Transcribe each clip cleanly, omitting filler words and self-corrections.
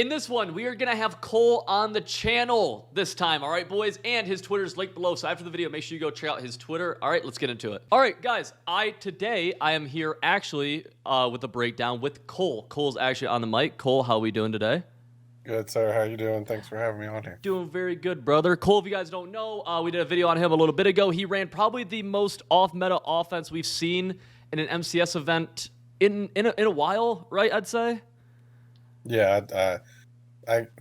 In this one, we are going to have Cole on the channel this time, all right, boys? And his Twitter's linked below, so after the video, make sure you go check out his Twitter. All right, let's get into it. All right, guys, today I am here actually with a breakdown with Cole. Cole's actually on the mic. Cole, how are we doing today? Good, sir. How you doing? Thanks for having me on here. Doing very good, brother. Cole, if you guys don't know, we did a video on him a little bit ago. He ran probably the most off-meta offense we've seen in an MCS event in a while, right, I'd say? Yeah,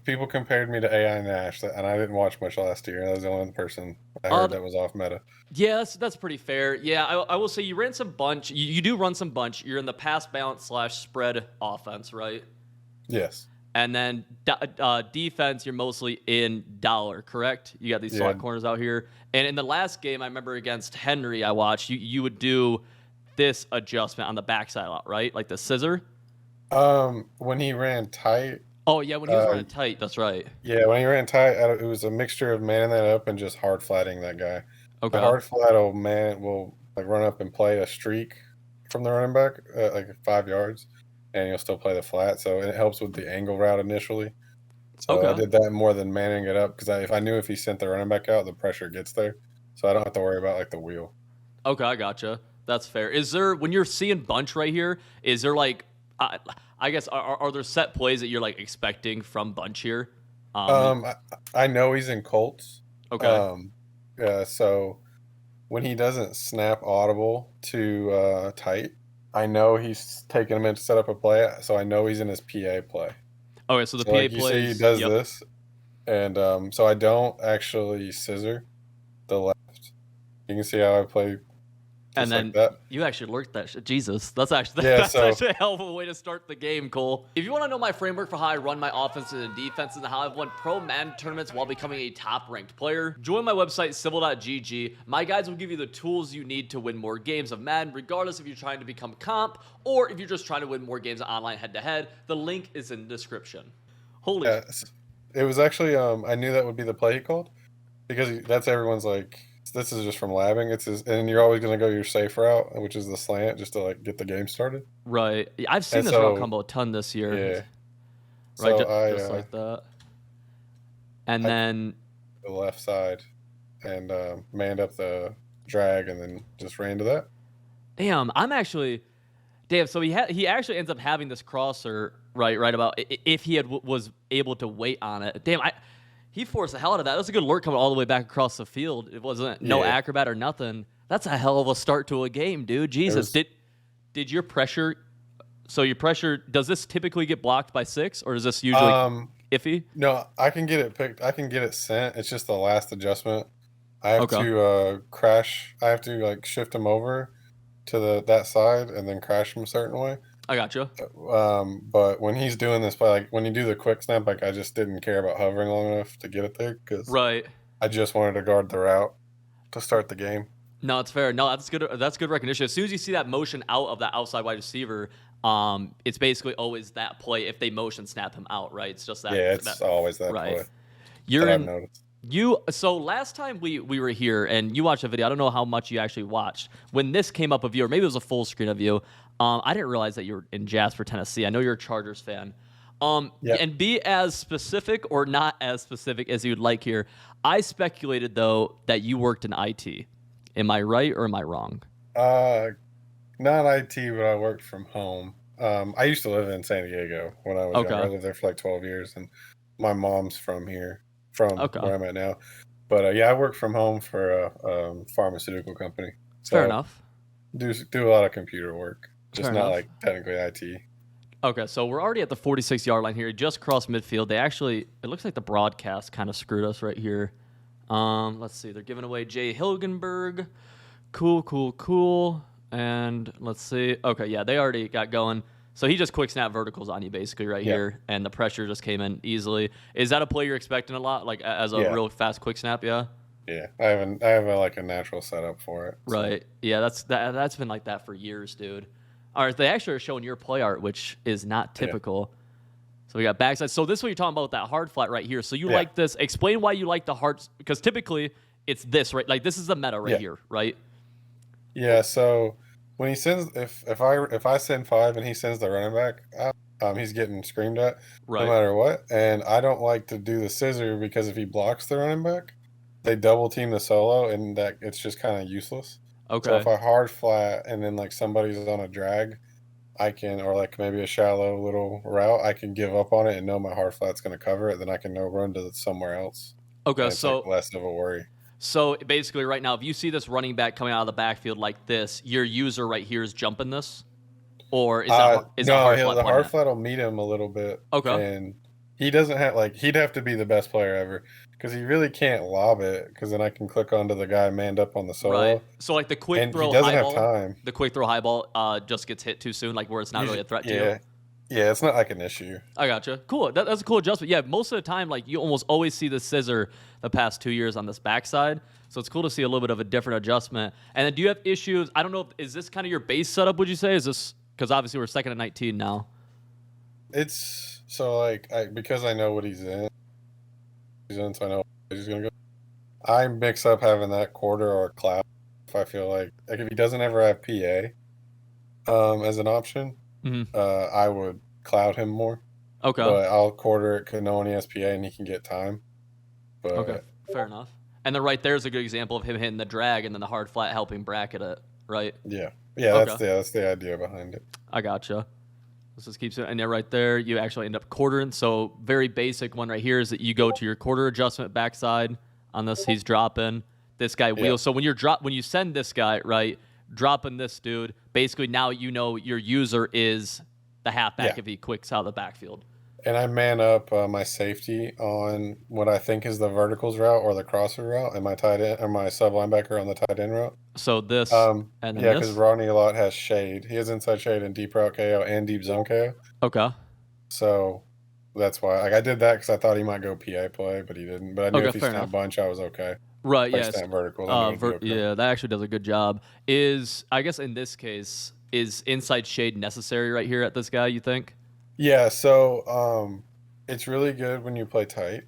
people compared me to AI Nash, and I didn't watch much last year. That was the only person I heard that was off meta. Yeah, that's pretty fair. Yeah, I will say you ran some bunch. You do run some bunch. You're in the pass balance / spread offense, right? Yes. And then defense, you're mostly in dollar, correct? You got these slot corners out here. And in the last game, I remember against Henry, I watched, you would do this adjustment on the backside a lot, right? Like the scissor? When he ran tight. Oh, yeah, when he was running tight, that's right. Yeah, when he ran tight, it was a mixture of manning that up and just hard flatting that guy. Okay. The hard flat will like run up and play a streak from the running back, like 5 yards, and you'll still play the flat. So it helps with the angle route initially. So I did that more than manning it up because if I knew if he sent the running back out, the pressure gets there. So I don't have to worry about like the wheel. Okay, I gotcha. That's fair. Is there, when you're seeing bunch right here, is there like, I guess, are there set plays that you're like expecting from bunch here? I know he's in Colts. Okay. Yeah, so when he doesn't snap audible to tight, I know he's taking a minute to set up a play, so I know he's in his PA play. Okay, so the PA like plays. You see he does this, and so I don't actually scissor the left. You can see how I play. And then like that. You actually lurked that shit. Jesus, that's actually actually a hell of a way to start the game, Cole. If you want to know my framework for how I run my offenses and defenses and how I've won pro Madden tournaments while becoming a top-ranked player, join my website, civil.gg. My guides will give you the tools you need to win more games of Madden, regardless if you're trying to become comp or if you're just trying to win more games online head-to-head. The link is in the description. Holy. Yeah, it was actually, I knew that would be the play he called because that's everyone's like, this is just from labbing. And you're always going to go your safe route, which is the slant, just to like get the game started. Right. I've seen this route combo a ton this year. Yeah. Right, so just like that. And then the left side and manned up the drag and then just ran to that. Damn, so he actually ends up having this crosser right about if he was able to wait on it. Damn, he forced the hell out of that. That was a good alert coming all the way back across the field. It wasn't no acrobat or nothing. That's a hell of a start to a game, dude. Jesus. Did your pressure, does this typically get blocked by 6 or is this usually iffy? No, I can get it picked. I can get it sent. It's just the last adjustment. I have to crash. I have to like shift him over to that side and then crash him a certain way. I gotcha. But when he's doing this play, like when you do the quick snap, like I just didn't care about hovering long enough to get it there because I just wanted to guard the route to start the game. No, it's fair. No, that's good. That's good recognition. As soon as you see that motion out of that outside wide receiver, it's basically always that play if they motion snap him out, right? It's just that. Yeah, it's always that play. I've noticed. So last time we were here and you watched a video, I don't know how much you actually watched. When this came up of you, or maybe it was a full screen of you, I didn't realize that you were in Jasper, Tennessee. I know you're a Chargers fan. And be as specific or not as specific as you'd like here. I speculated, though, that you worked in IT. Am I right or am I wrong? Not IT, but I worked from home. I used to live in San Diego when I was younger. I lived there for like 12 years, and my mom's from here. Where I'm at now. But I work from home for a pharmaceutical company. So fair enough. Do a lot of computer work, just not like technically IT. Okay, so we're already at the 46-yard line here. Just crossed midfield. It looks like the broadcast kind of screwed us right here. Let's see. They're giving away Jay Hilgenberg. Cool. And let's see. Okay, yeah, they already got going. So he just quick snap verticals on you basically here, and the pressure just came in easily. Is that a play you're expecting a lot, like as a real fast quick snap? Yeah. Yeah, I have like a natural setup for it. So. Right. Yeah, that's been like that for years, dude. All right, they actually are showing your play art, which is not typical. So we got backside. So this is what you're talking about with that hard flat right here. So you like this. Explain why you like the hard, because typically it's this, right? Like this is the meta right here, right? Yeah. So when he sends, if I send 5 and he sends the running back, he's getting screamed at no Right. matter what. And I don't like to do the scissor because if he blocks the running back, they double team the solo, and that it's just kind of useless. So if Okay. I hard flat and then like somebody's on a drag, I can, or like maybe a shallow little route, I can give up on it and know my hard flat's going to cover it. Then I can no run to somewhere else, Okay. and it's like So less of a worry. so basically, right now, if you see this running back coming out of the backfield like this, your user right here is jumping this, or is that No, hard flat the pointing hard at? flat will meet him a little bit, Okay. and he doesn't have like he'd have to be the best player ever because he really can't lob it because then I can click onto the guy manned up on the Right. solo, So like the quick and he throw doesn't high have ball, time. the quick throw high ball just gets hit too soon, like where it's not really a threat to you. Yeah, yeah, it's not like an issue. I gotcha. Cool. That's a cool adjustment. Yeah, most of the time, like you almost always see the scissor the past 2 years on this backside. So it's cool to see a little bit of a different adjustment. And then do you have issues? I don't know. Is this kind of your base setup, would you say? Is this because obviously we're second at 19 now? It's so like because I know what he's in, so I know he's gonna go. I mix up having that quarter or cloud if I feel like if he doesn't ever have PA as an option, Hmm. I would cloud him more. Okay. But I'll quarter it because no one has PA and he can get time. Okay. But Fair enough. And then right there's a good example of him hitting the drag and then the hard flat helping bracket it. Right. yeah, Okay. that's the idea behind it. I gotcha. This just keeps it, and then right there, you actually end up quartering. So very basic one right here is that you go to your quarter adjustment backside on this. He's dropping this guy Yeah. wheels. So when you send this guy right, dropping this dude, basically now you know your user is the halfback Yeah. if he quicks out of the backfield. And I man up my safety on what I think is the verticals route or the crosser route, and my tight end or my sub linebacker on the tight end route. So this and then Yeah, because this. Ronnie a lot has shade. He has inside shade and deep route KO and deep zone KO. Okay. So that's why, like, I did that because I thought he might go PA play, but he didn't. But I knew Okay. if he Fair snapped enough. bunch, I was okay. Right. If I Yes. snapped verticals, I knew he'd be okay. Yeah, that actually does a good job. Is I guess in this case, is inside shade necessary right here at this guy? You think? Yeah, so it's really good when you play tight.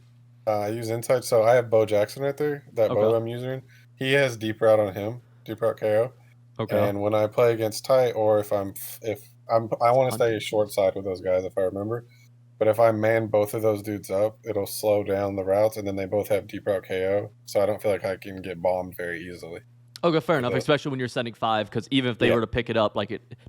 I use inside, so I have Bo Jackson right there. That Okay. Bo I'm using, he has deep route on him, deep route KO. Okay. And when I play against tight, or if I want to stay short side with those guys, if I remember. But if I man both of those dudes up, it'll slow down the routes, and then they both have deep route KO, so I don't feel like I can get bombed very easily. Okay, fair enough. that. Especially when you're sending 5, because even if they Yeah. were to pick it up,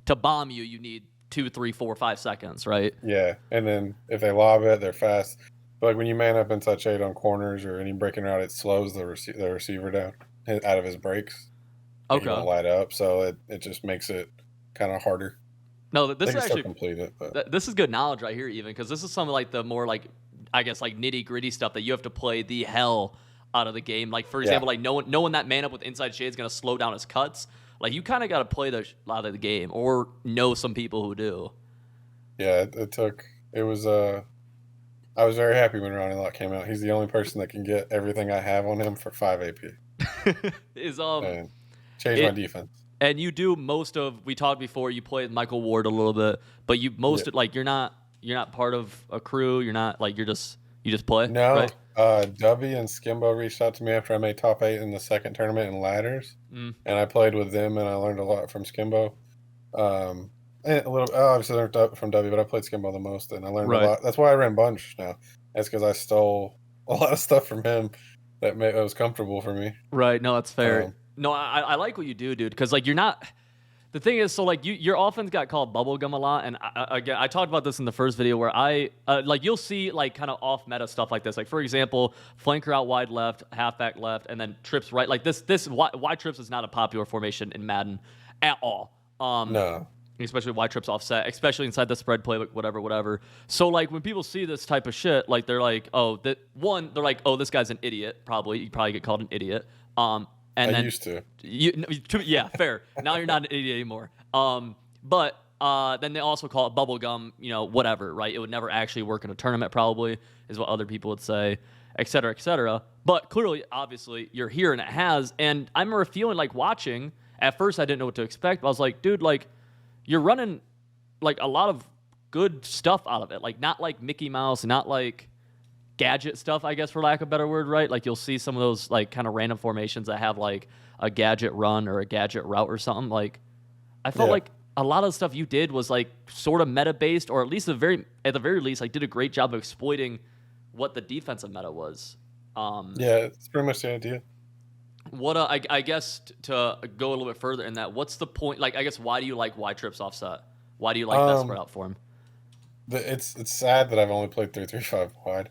to bomb you, you need 2, 3, 4, 5 seconds, right? Yeah, and then if they lob it, they're fast. But like when you man up inside shade on corners or any breaking route, it slows the receiver down out of his breaks. And he won't Okay. light up, so it just makes it kind of harder. No, They this is can still actually complete it, but this is good knowledge right here, even because this is some of like the more like I guess like nitty gritty stuff that you have to play the hell out of the game. Like for example, like knowing that man up with inside shade is going to slow down his cuts. Like you kind of got to play the out of the game, or know some people who do. yeah, it was I was very happy when Ronnie Lott came out. He's the only person that can get everything I have on him for 5 AP Is and change my defense. And you do most of. We talked before. You played Michael Ward a little bit, but you like you're not part of a crew. You're not like you just play. No, right? Dubby and Skimbo reached out to me after I made top 8 in the second tournament in ladders, and I played with them, and I learned a lot from Skimbo. And a little, obviously learned from Dubby, but I played Skimbo the most, and I learned a lot. That's why I ran bunch now. That's because I stole a lot of stuff from him that was comfortable for me. Right. No, that's fair. No, I like what you do, dude. Because like you're not. The thing is, so like your offense got called bubblegum a lot, and again, I talked about this in the first video where like you'll see like kind of off meta stuff like this. Like for example, flanker out wide left, halfback left, and then trips right. Like this wide trips is not a popular formation in Madden at all. No. Especially wide trips offset, especially inside the spread playbook, whatever. So like when people see this type of shit, like they're like, oh, they're like, oh, this guy's an idiot. Probably you probably get called an idiot. And then used to. Yeah, fair. Now you're not an idiot anymore. But then they also call it bubblegum, whatever, right? It would never actually work in a tournament, probably, is what other people would say, et cetera, et cetera. But clearly, obviously, you're here and it has. And I remember feeling like watching. At first, I didn't know what to expect. But I was like, dude, like, you're running like a lot of good stuff out of it. Like, not like Mickey Mouse, not like gadget stuff, I guess, for lack of a better word, right? Like you'll see some of those like kind of random formations that have like a gadget run or a gadget route or something. Like I felt like a lot of the stuff you did was like sort of meta based, or at the very least, like did a great job of exploiting what the defensive meta was. Yeah, it's pretty much the idea. What I guess to go a little bit further in that, what's the point? Like, I guess why do you like Y Trip's offset? Why do you like that spread out form? It's sad that I've only played 3-3-5 wide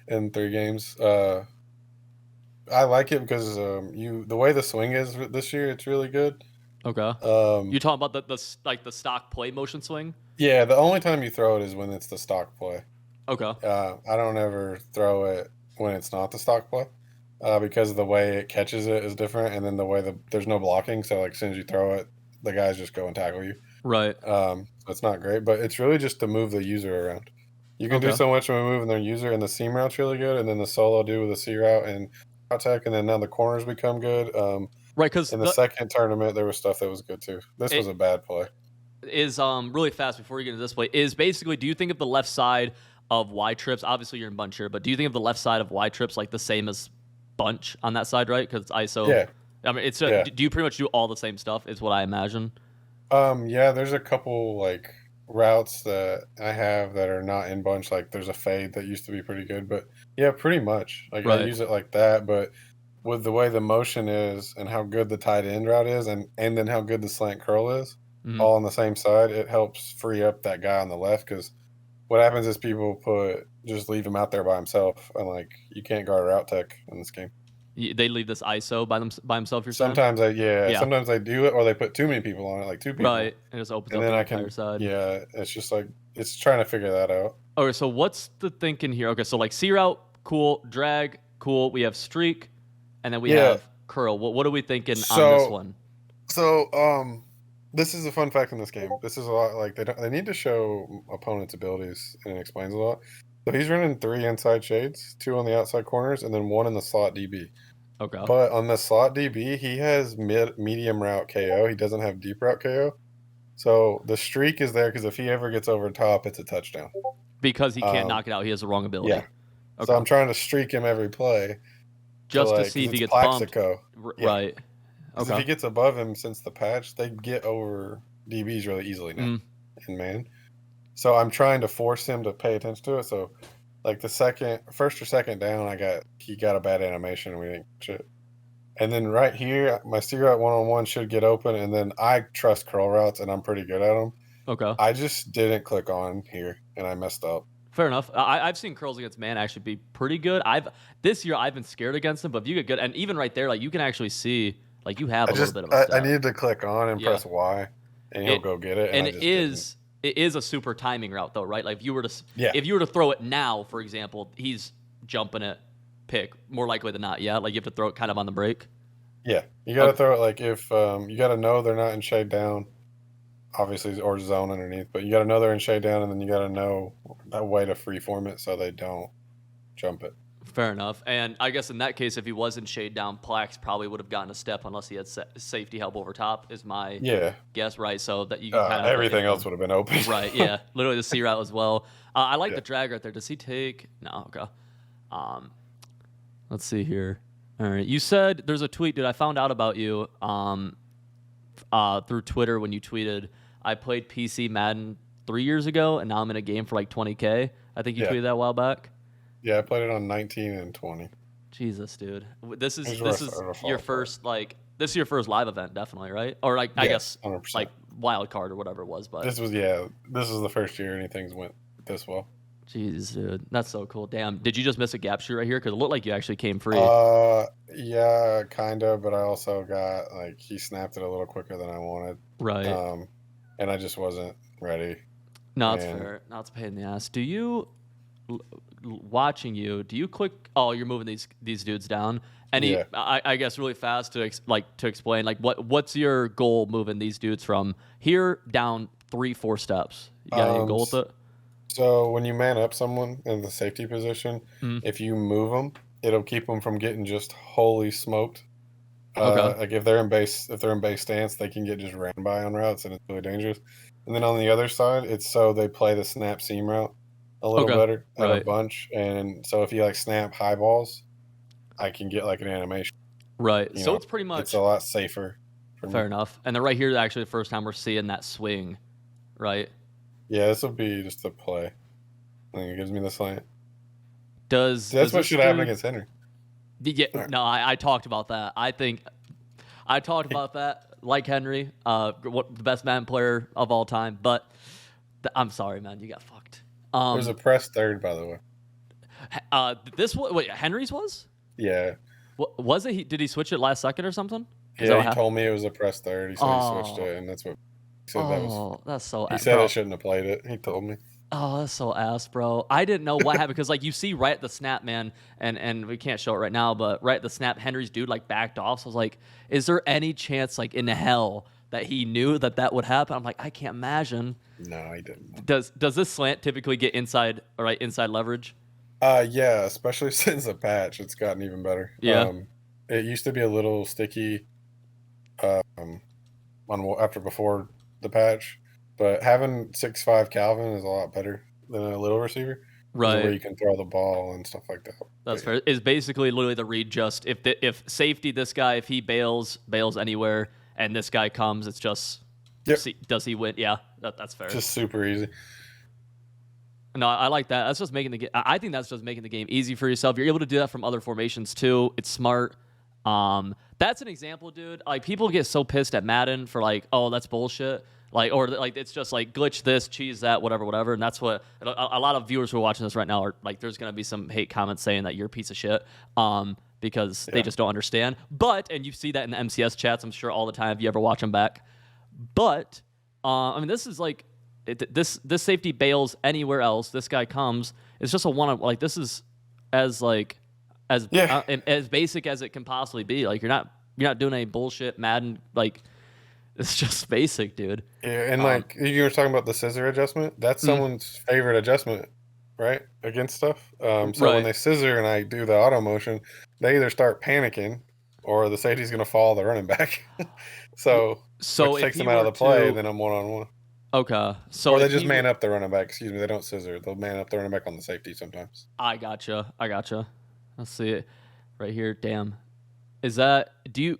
in 3 games. I like it because the way the swing is this year, it's really good. Okay. You talking about the stock play motion swing? Yeah, the only time you throw it is when it's the stock play. Okay. I don't ever throw it when it's not the stock play, because the way it catches it is different, and then the way there's no blocking, so like as soon as you throw it, the guys just go and tackle you. Right. So it's not great, but it's really just to move the user around. You can do so much when moving their user, and the seam route's really good, and then the solo do with the C route and route tech, and then now the corners become good. Right, because in the second tournament there was stuff that was good too. This was a bad play. Is really fast before we get into this play, is basically, do you think of the left side of Y Trips? Obviously you're in bunch here, but do you think of the left side of Y Trips like the same as bunch on that side, right? Because ISO. Yeah. I mean, it's do you pretty much do all the same stuff? Is what I imagine. Yeah, there's a couple like routes that I have that are not in bunch. Like there's a fade that used to be pretty good, but yeah, pretty much. Like I use it like that, but with the way the motion is and how good the tight end route is, and then how good the slant curl is, all on the same side, it helps free up that guy on the left. Because what happens is people just leave him out there by himself, and like you can't guard route tech in this game. They leave this ISO by himself. You're saying? Sometimes sometimes they do it, or they put too many people on it, like 2 people. Right, and it just opens up the entire side. Yeah, it's just like it's trying to figure that out. Okay, so what's the thinking here? Okay, so like C route, cool. Drag, cool. We have streak, and then we have curl. What are we thinking on this one? So this is a fun fact in this game. This is a lot like they need to show opponents' abilities, and it explains a lot. So he's running 3 inside shades, 2 on the outside corners, and then 1 in the slot DB. Okay. But on the slot DB, he has medium route KO. He doesn't have deep route KO. So the streak is there because if he ever gets over top, it's a touchdown. Because he can't knock it out. He has the wrong ability. Yeah. Okay. So I'm trying to streak him every play. Just to see if he gets bumped. Right. Because if he gets above him since the patch, they get over DBs really easily now in man. So I'm trying to force him to pay attention to it. So like the first or second down, he got a bad animation and we didn't catch it. And then right here, my C route 1-on-1 should get open, and then I trust curl routes and I'm pretty good at them. Okay. I just didn't click on here and I messed up. Fair enough. I've seen curls against man actually be pretty good. This year I've been scared against him, but if you get good, and even right there, like you can actually see, like you have a little bit of a step. I needed to click on and press Y, and he'll go get it. And it is a super timing route though, right? Like if you were to throw it now, for example, he's jumping it, pick more likely than not. Yeah, like you have to throw it kind of on the break. Yeah, you got to throw it like if you got to know they're not in shade down, obviously, or zone underneath, but you got to know they're in shade down, and then you got to know that way to freeform it so they don't jump it. Fair enough. And I guess in that case, if he was in shade down, Plax probably would have gotten a step unless he had safety help over top, is my guess, right? So that you kind of everything else would have been open. Right, yeah. Literally the C route as well. I like the drag right there. Does he take? No, okay. Let's see here. All right. You said there's a tweet, dude. I found out about you through Twitter when you tweeted, I played PC Madden 3 years ago, and now I'm in a game for like 20K. I think you tweeted that a while back. Yeah, I played it on 19 and 20. Jesus, dude. This is your first this is your first live event, definitely, right? Or like I guess 100%. Like wild card or whatever it was. But this was the first year anything went this well. Jesus, dude, that's so cool. Damn, did you just miss a gap shoot right here? Because it looked like you actually came free. Yeah, kind of, but I also got he snapped it a little quicker than I wanted. Right. And I just wasn't ready. No, it's fair. No, it's a pain in the ass. Do you? Watching you, do you click? Oh, you're moving these dudes down. I guess really fast to explain what's your goal moving these dudes from here down 3-4 steps? You got any goal with it? So when you man up someone in the safety position, if you move them, it'll keep them from getting just wholly smoked. Like if they're in base stance, they can get just ran by on routes, and it's really dangerous. And then on the other side, it's so they play the snap seam route a little better at a bunch, and so if you snap high balls, I can get an animation. Right. So it's pretty much it's a lot safer Fair enough. And then right here, actually, the first time we're seeing that swing, right? Yeah, this will be just a play. I think it gives me the slant. That's what should happen against Henry. Yeah, right. No, I talked about that. I think I talked about that. Like Henry, the best Madden player of all time. But I'm sorry, man, you got fucked. There's a press third, by the way. This wait, Henry's was? Yeah. Was it? Did he switch it last second or something? Yeah, he told me it was a press third. He said he switched it, and that's what he said. That was. That's so. He said I shouldn't have played it. He told me. Oh, that's so ass, bro. I didn't know what happened because, like, you see right at the snap, man, and we can't show it right now, but right at the snap, Henry's dude, like, backed off. So I was like, is there any chance, like, in hell that he knew that would happen? I'm like, I can't imagine. No, he didn't. Does this slant typically get inside leverage? Yeah, especially since the patch, it's gotten even better. Yeah. It used to be a little sticky before the patch. But having 6'5" Calvin is a lot better than a little receiver. Right. Where you can throw the ball and stuff like that. That's fair. Is basically literally the read just if safety, this guy, if he bails anywhere and this guy comes, it's just does he win? Yeah, that's fair. Just super easy. No, I like that. That's just making the game. I think that's just making the game easy for yourself. You're able to do that from other formations too. It's smart. That's an example, dude. Like, people get so pissed at Madden for like, oh, that's bullshit. Like, or like, it's just like glitch this, cheese that, whatever. And that's what a lot of viewers who are watching this right now are like, there's going to be some hate comments saying that you're a piece of shit because they just don't understand. But, and you see that in the MCS chats, I'm sure all the time if you ever watch them back. But, I mean, this is like, this safety bails anywhere else. This guy comes. It's just a one-on, like, this is as basic as it can possibly be. Like, you're not doing any bullshit Madden, like, it's just basic, dude. Yeah, and like you were talking about the scissor adjustment, that's someone's favorite adjustment, right? Against stuff. So when they scissor and I do the auto motion, they either start panicking or the safety's going to follow the running back. so which takes them out of the play, then I'm one-on-one. Okay. So or they just man up the running back. Excuse me, they don't scissor. They'll man up the running back on the safety sometimes. I gotcha. Let's see it right here. Damn. Is that do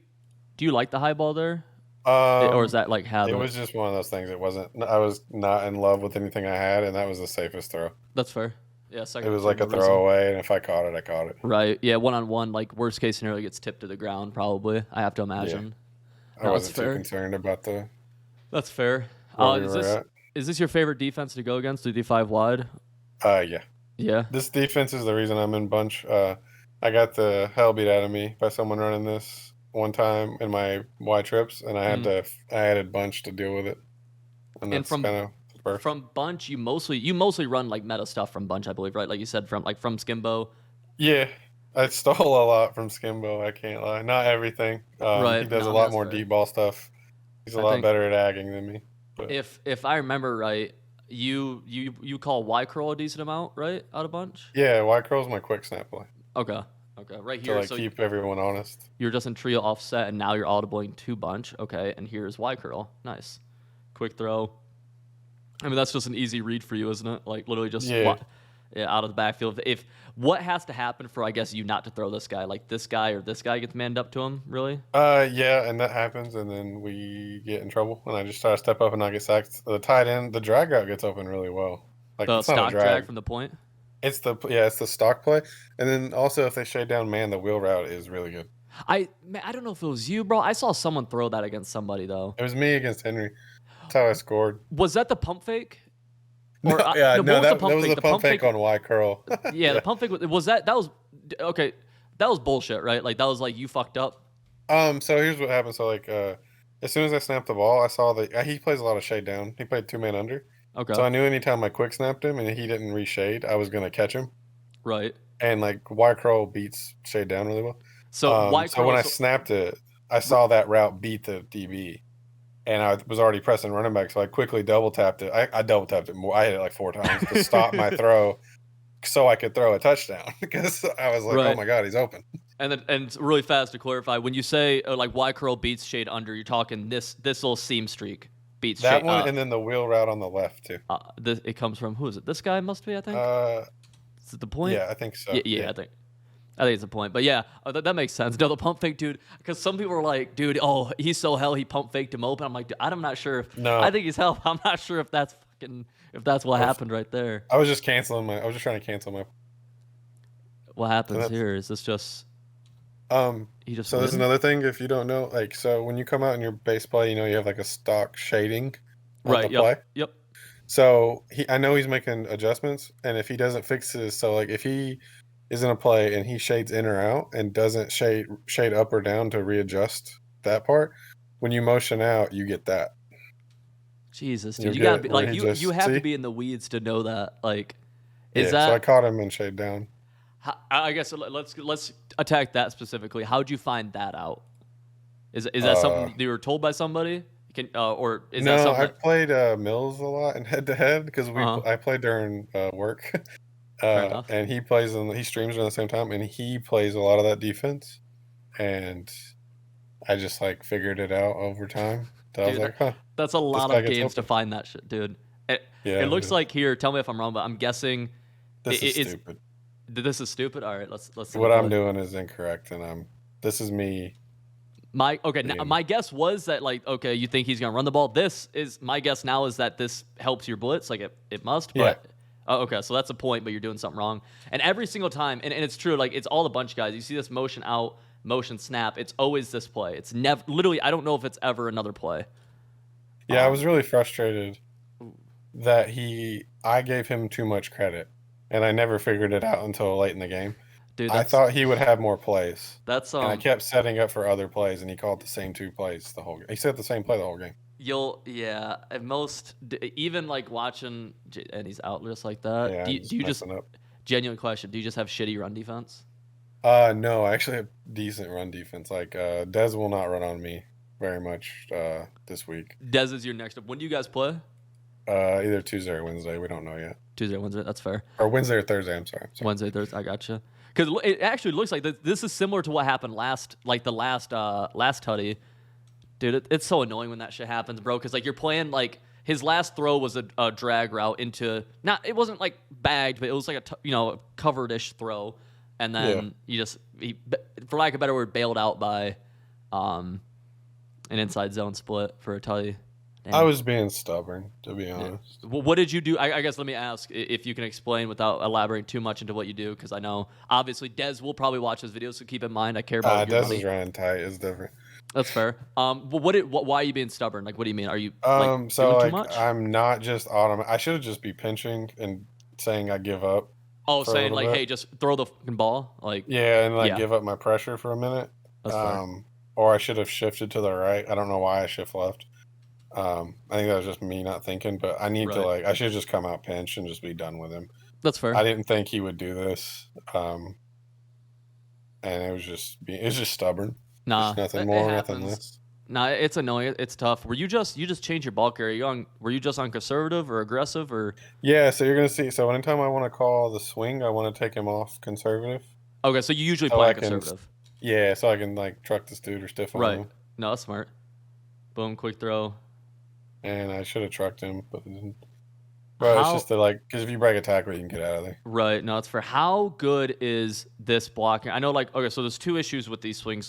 you like the high ball there? Or is that like habit? It was just one of those things. It wasn't. I was not in love with anything I had, and that was the safest throw. That's fair. Yeah, it was like a throwaway, and if I caught it, I caught it. Right. Yeah, one-on-one, like worst case scenario, gets tipped to the ground. Probably. I have to imagine. Yeah. I wasn't too concerned about the. That's fair. Is this your favorite defense to go against? 3-5 wide. Yeah. Yeah. This defense is the reason I'm in bunch. I got the hell beat out of me by someone running this one time in my Y trips, and I added bunch to deal with it. And that's kind of from bunch, you mostly run like meta stuff from bunch, I believe, right? Like you said, from Skimbo. Yeah, I stole a lot from Skimbo. I can't lie, not everything. Right, he does a lot more deep ball stuff. He's a lot better at agging than me. But. If I remember right, you call Y curl a decent amount, right? Out of bunch. Yeah, Y curl is my quick snap play. Okay, right here. To keep everyone honest. You're just in trio offset, and now you're audibling to bunch. Okay, and here's Y curl. Nice, quick throw. I mean, that's just an easy read for you, isn't it? Like literally just out of the backfield. If what has to happen for, I guess, you not to throw this guy, like this guy or this guy gets manned up to him, really? Yeah, and that happens, and then we get in trouble, and I just try to step up and not get sacked. The tight end, the drag route gets open really well. Like the stock drag from the point. It's the stock play, and then also if they shade down man, the wheel route is really good. I don't know if it was you, bro. I saw someone throw that against somebody though. It was me against Henry. That's how I scored. Was that the pump fake? That was the pump fake on Y curl. Yeah, the pump fake was that. That was okay. That was bullshit, right? Like that was like you fucked up. So here's what happened. So like, as soon as I snapped the ball, I saw that he plays a lot of shade down. He played 2-man under. Okay. So I knew anytime I quick snapped him and he didn't reshade, I was gonna catch him. Right. And like Y curl beats shade down really well. So when I snapped it, I saw that route beat the DB. And I was already pressing running back, so I quickly double tapped it. I double tapped it more. I hit it like 4 times to stop my throw, so I could throw a touchdown because I was like, "Oh my god, he's open." And it's really fast to clarify. When you say like Y curl beats shade under, you're talking this little seam streak beats that shade, one, and then the wheel route on the left too. It comes from who is it? This guy must be, I think. Is it the point? Yeah, I think so. Yeah, I think. I think it's a point, but yeah, that makes sense. No, the pump fake, dude, because some people are like, dude, oh, he's so hell, he pump faked him open. I'm like, dude, I'm not sure if No, I think he's hell. I'm not sure if that's what happened right there. I was just I was just trying to cancel my. What happens here? Is this just he just So there's win? another thing if you don't know, like, so when you come out in your base play, you have like a stock shading on the Right. Yep. play. Yep. So I know he's making adjustments, and if he doesn't fix his, so like if he is in a play and he shades in or out and doesn't shade up or down to readjust that part, when you motion out, you get that. Jesus, You dude, you get gotta it be where like he you. You just have to see. be in the weeds to know that. Like, is Yeah, so I that? caught him in shade down. I guess let's attack that specifically. How'd you find that out? Is that Uh, something you were told by somebody? Or is that no, something I've that? played Mills a lot in head to head because Uh huh. I played during work, Fair enough. and he streams around the same time, and he plays a lot of that defense, and I just like figured it out over time. So I was Dude, like, huh, that's a this lot guy of gets games to open. find that shit, dude. It Yeah, looks like here. Tell me if I'm wrong, but I'm guessing this is it's stupid. this is stupid. All right, let's see the What I'm play. doing is incorrect, and this is me. My guess was that like okay, you think he's gonna run the ball. This is my guess now is that this helps your blitz, like it must, Yeah. but oh, okay, so that's a point, but you're doing something wrong. And every single time, and it's true, like it's all the bunch guys. You see this motion out, motion snap. It's always this play. It's never literally. I don't know if it's ever another play. Yeah, I was really frustrated that I gave him too much credit, and I never figured it out until late in the game. Dude, I thought he would have more plays, that's and I kept setting up for other plays, and he called the same 2 plays the whole game. He said the same play the whole game. at most even like watching and he's out just like that. Yeah, Do you just messing up. genuine question? Do you just have shitty run defense? No, I actually have decent run defense. Like, Dez will not run on me very much this week. Dez is your next up. When do you guys play? Either Tuesday or Wednesday. We don't know yet. Tuesday, Wednesday. That's fair. Or Wednesday or Thursday. I'm sorry. Wednesday, Thursday. I gotcha. Because it actually looks like this is similar to what happened last tutty. Dude, it's so annoying when that shit happens, bro. Because like you're playing like his last throw was a drag route into it wasn't like bagged, but it was like a covered-ish throw, and then he for lack of a better word bailed out by an inside zone split for a tutty. I was being stubborn, to be honest. Well, what did you do? I guess let me ask if you can explain without elaborating too much into what you do, because I know obviously Dez will probably watch this video, so keep in mind I care about your Dez money. is running tight. It's different. That's fair. Why are you being stubborn? Like, what do you mean? Are you so doing like too much? I'm not just automatic. I should just be pinching and saying I give up. Oh, for a saying little like, bit. hey, just throw the fucking ball. Like, Yeah, and give up my pressure for a minute. That's fair. Or I should have shifted to the right. I don't know why I shift left. I think that was just me not thinking, but I need to I should just come out pinch and just be done with him. That's fair. I didn't think he would do this. And it was just stubborn. Nah, just nothing more, nothing less. Nah, it's annoying. It's tough. Were you just change your ball carrier? Were you just on conservative or aggressive or? Yeah, so you're gonna see. So anytime I want to call the swing, I want to take him off conservative. Okay, so you usually play conservative. Yeah, so I can like truck this dude or stiff on him. No, that's smart. Boom, quick throw. And I should have trucked him, but it didn't. Bro, it's just because if you break a tackle, you can get out of there. Right. No, it's for how good is this blocking? I know, like, okay, so there's 2 issues with these swing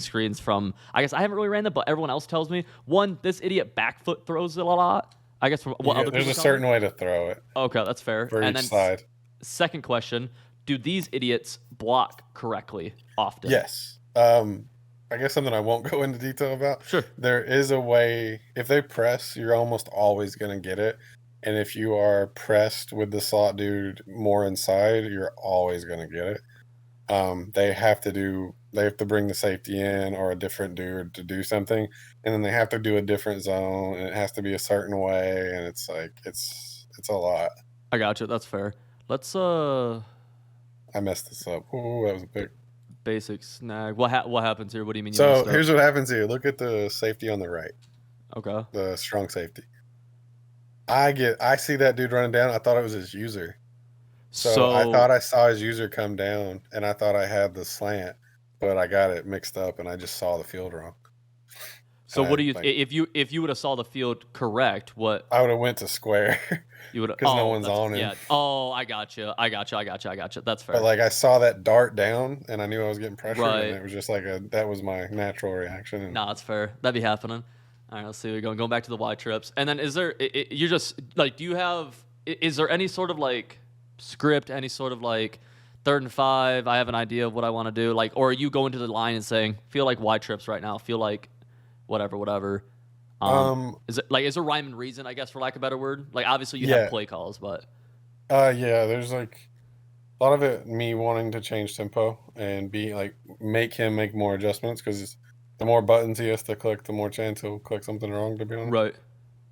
screens from, I guess I haven't really ran them, but everyone else tells me. One, this idiot back foot throws it a lot. I guess from what other people there's a certain way to throw it. Okay, that's fair. For each side. Second question, do these idiots block correctly often? Yes. I guess something I won't go into detail about. Sure. There is a way, if they press, you're almost always going to get it. And if you are pressed with the slot dude more inside, you're always going to get it. They have to bring the safety in or a different dude to do something. And then they have to do a different zone and it has to be a certain way. And it's like, it's a lot. I got you. That's fair. Let's, I messed this up. Ooh, that was a pick. Basic snag. What happens here? What do you mean? So here's what happens here. Look at the safety on the right. Okay. The strong safety. I see that dude running down. I thought it was his user. So I thought I saw his user come down, and I thought I had the slant, but I got it mixed up, and I just saw the field wrong. So what do you like, if you would have saw the field correct? What I would have went to square you would because no one's on him. Yeah. Oh, I got you. I got you. I got you. I got you. That's fair. But like I saw that dart down, and I knew I was getting pressured, Right. and it was just like that was my natural reaction. And No, that's fair. That'd be happening. All right, let's see. We're going back to the Y trips, and then is there? You just like, do you have? Is there any sort of like script? Any sort of like 3rd and 5? I have an idea of what I want to do. Like, or are you going to the line and saying, "Feel like Y trips right now. Feel like whatever." Is it like is there rhyme and reason? I guess for lack of a better word. Like obviously you have play calls, but yeah, there's like a lot of it me wanting to change tempo and be like make him make more adjustments because the more buttons he has to click, the more chance he'll click something wrong, to be honest. right.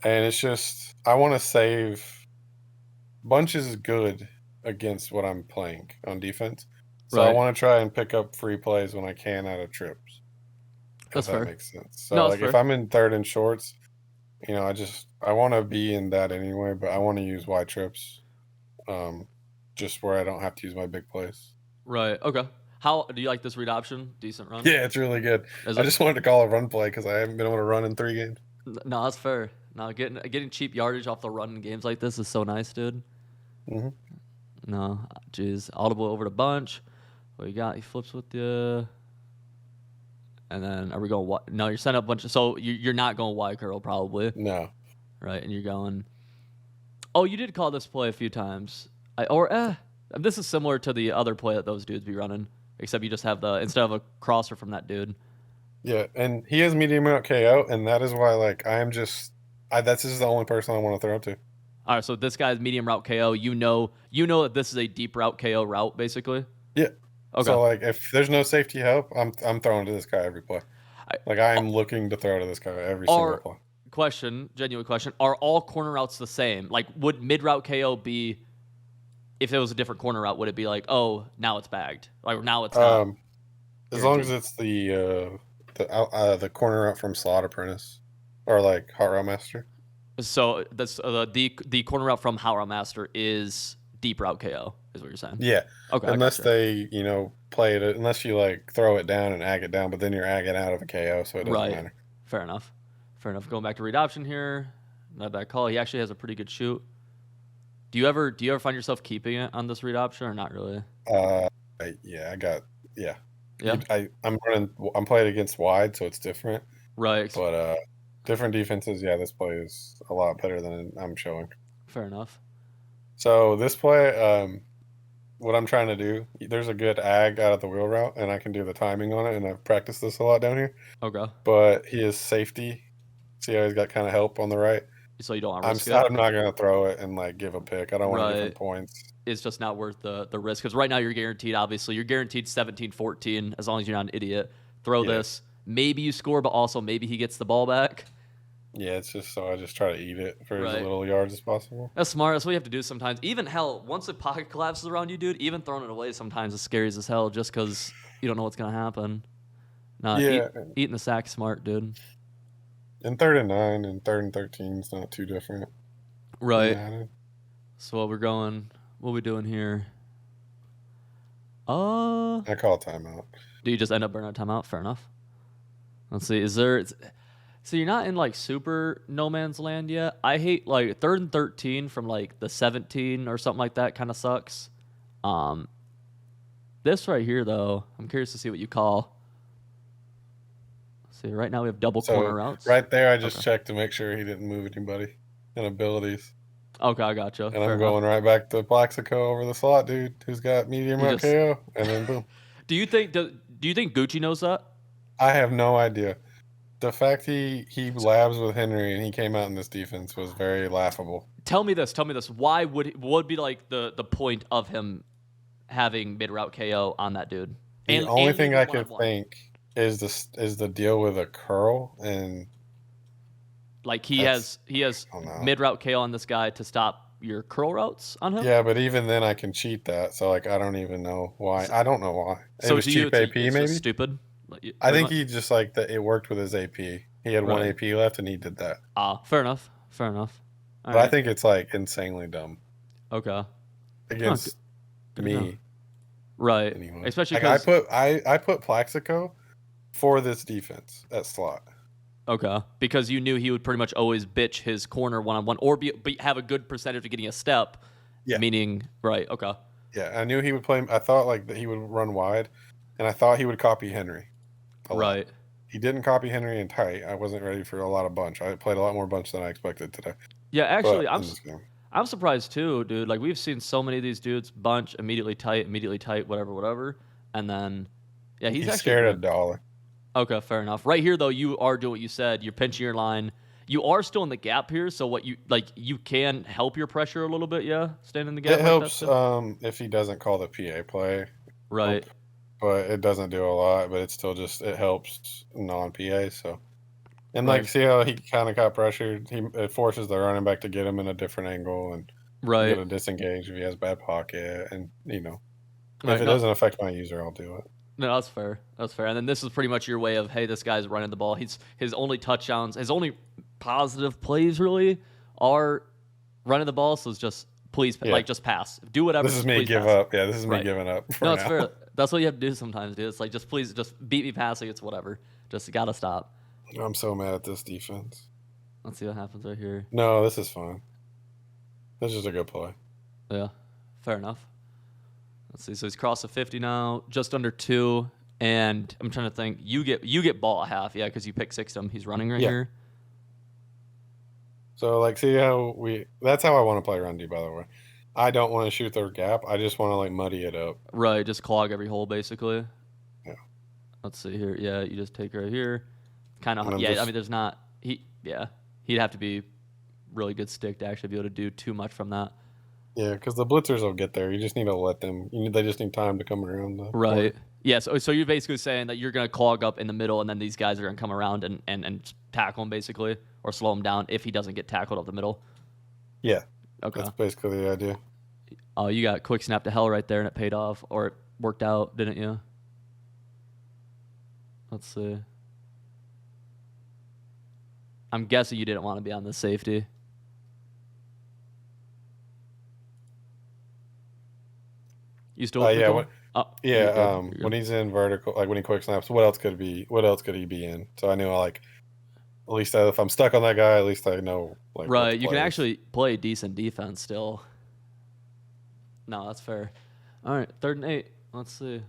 And it's just I want to save. Bunch is good against what I'm playing on defense, so I Right. want to try and pick up free plays when I can out of trips. That's If that fair. makes sense. So No, that's like if fair. I'm in 3rd and shorts, I want to be in that anyway, but I want to use Y trips, just where I don't have to use my big plays. Right. Okay. How do you like this read option? Decent run. Yeah, it's really good. Is I it? just wanted to call a run play because I haven't been able to run in 3 games. No, that's fair. No, getting cheap yardage off the run in games like this is so nice, dude. Mm-hmm. No, jeez. Audible over to Bunch. What you got? He flips with you. And then are we going? No, you're setting up a bunch of. So you're not going Y curl probably, No. right? And you're going. Oh, you did call this play a few times. This is similar to the other play that those dudes be running, except you just have instead of a crosser from that dude. Yeah, and he has medium route KO, and that is why like that's just the only person I want to throw to. All right, so this guy's medium route KO. You know that this is a deep route KO route, basically. Yeah. Okay. So like, if there's no safety help, I'm throwing to this guy every play. I'm looking to throw to this guy every single play. Genuine question: are all corner routes the same? Like, would mid route KO be? If it was a different corner route, would it be like, oh, now it's bagged, like now it's not? As long as it's the corner route from Slot Apprentice or like Hot Route Master. So that's the corner route from Hot Route Master is deep route KO, is what you're saying? Yeah. Okay. Unless they play it, unless you like throw it down and ag it down, but then you're agging out of a KO, so it doesn't matter. Fair enough. Going back to read option here, not bad call. He actually has a pretty good shoot. Do you ever find yourself keeping it on this read option or not really? Yeah. I'm playing against wide, so it's different. Right. But different defenses, yeah, this play is a lot better than I'm showing. Fair enough. So this play, what I'm trying to do, there's a good ag out of the wheel route, and I can do the timing on it, and I've practiced this a lot down here. Okay. But he is safety. See how he's got kind of help on the right? So you don't want to risk I'm not going to throw it and like give a pick. I don't want different points. It's just not worth the risk because right now you're guaranteed, obviously, 17-14 as long as you're not an idiot. Throw this. Maybe you score, but also maybe he gets the ball back. Yeah, it's just so I just try to eat it for as little yards as possible. That's smart. That's what you have to do sometimes. Even hell, once the pocket collapses around you, dude, even throwing it away sometimes is scary as hell just because you don't know what's going to happen. Eating the sack smart, dude. And 3rd and 9 and 3rd and 13 is not too different. Right. So what we doing here? I call a timeout. Do you just end up burning a timeout? Fair enough. Let's see. So you're not in like super no man's land yet. I hate like 3rd and 13 from like the 17 or something like that. Kind of sucks. This right here though, I'm curious to see what you call. See, right now we have double corner routes. Right there, I just checked to make sure he didn't move anybody and abilities. Okay, I gotcha. And I'm going right back to Plaxico over the slot dude who's got medium route KO, and then boom. Do you think Gucci knows that? I have no idea. The fact he labs with Henry and he came out in this defense was very laughable. Tell me this. Why what would be like the point of him having mid route KO on that dude? The only thing I could think is the deal with a curl, and like he has mid route KO on this guy to stop your curl routes on him. Yeah, but even then I can cheat that, so like I don't even know why. I don't know why. So it was cheap AP maybe. Stupid. I think he just like that. It worked with his AP. He had one AP left, and he did that. Fair enough. But I think it's like insanely dumb. Okay. Against me. Right. Anyway. Especially like I put Plaxico for this defense at slot. Okay, because you knew he would pretty much always bitch his corner one-on-one or have a good percentage of getting a step. Yeah. Meaning, right, okay. Yeah, I knew he would play. I thought like that he would run wide, and I thought he would copy Henry a lot. Right. He didn't copy Henry in tight. I wasn't ready for a lot of bunch. I played a lot more bunch than I expected today. Yeah, actually, But I'm surprised too, dude. Like we've seen so many of these dudes bunch immediately tight, whatever, and then yeah, he's actually scared at dollar. Okay, fair enough. Right here though, you are doing what you said. You're pinching your line. You are still in the gap here, so what you can help your pressure a little bit, yeah. Staying in the gap. It helps if he doesn't call the PA play, right? But it doesn't do a lot. But it's still just it helps non-PA. So, and Right. like see how he kind of got pressured. It forces the running back to get him in a different angle and right. get a disengage if he has bad pocket, and Right, if it doesn't affect my user, I'll do it. No, that's fair. That's fair. And then this is pretty much your way of, hey, this guy's running the ball. His only touchdowns, his only positive plays really are running the ball. So it's just please, just pass. Do whatever. This is me give up. Yeah, this is me giving up. No, it's fair. That's what you have to do sometimes, dude. It's like just please, just beat me passing. It's whatever. Just gotta stop. I'm so mad at this defense. Let's see what happens right here. No, this is fine. This is a good play. Yeah, fair enough. Let's see. So he's crossed the 50 now, just under 2. And I'm trying to think. You get ball at half, yeah, because you pick 6 him. He's running right here. So like, see how that's how I want to play run D. By the way, I don't want to shoot their gap. I just want to like muddy it up. Right, just clog every hole basically. Yeah. Let's see here. Yeah, you just take right here. Kind of. Yeah, I mean, there's not. He'd have to be really good stick to actually be able to do too much from that. Yeah, because the blitzers will get there. You just need to let them. They just need time to come around. Right. Yeah. So you're basically saying that you're gonna clog up in the middle, and then these guys are gonna come around and tackle him basically, or slow him down if he doesn't get tackled up the middle. Yeah. Okay. That's basically the idea. Oh, you got quick snap to hell right there, and it paid off, or it worked out, didn't you? Let's see. I'm guessing you didn't want to be on the safety. You still? When he's in vertical, like when he quick snaps, what else could he be in? So I knew at least if I'm stuck on that guy, at least I know. Right, you can actually play decent defense still. No, that's fair. All right, 3rd and 8. Let's see.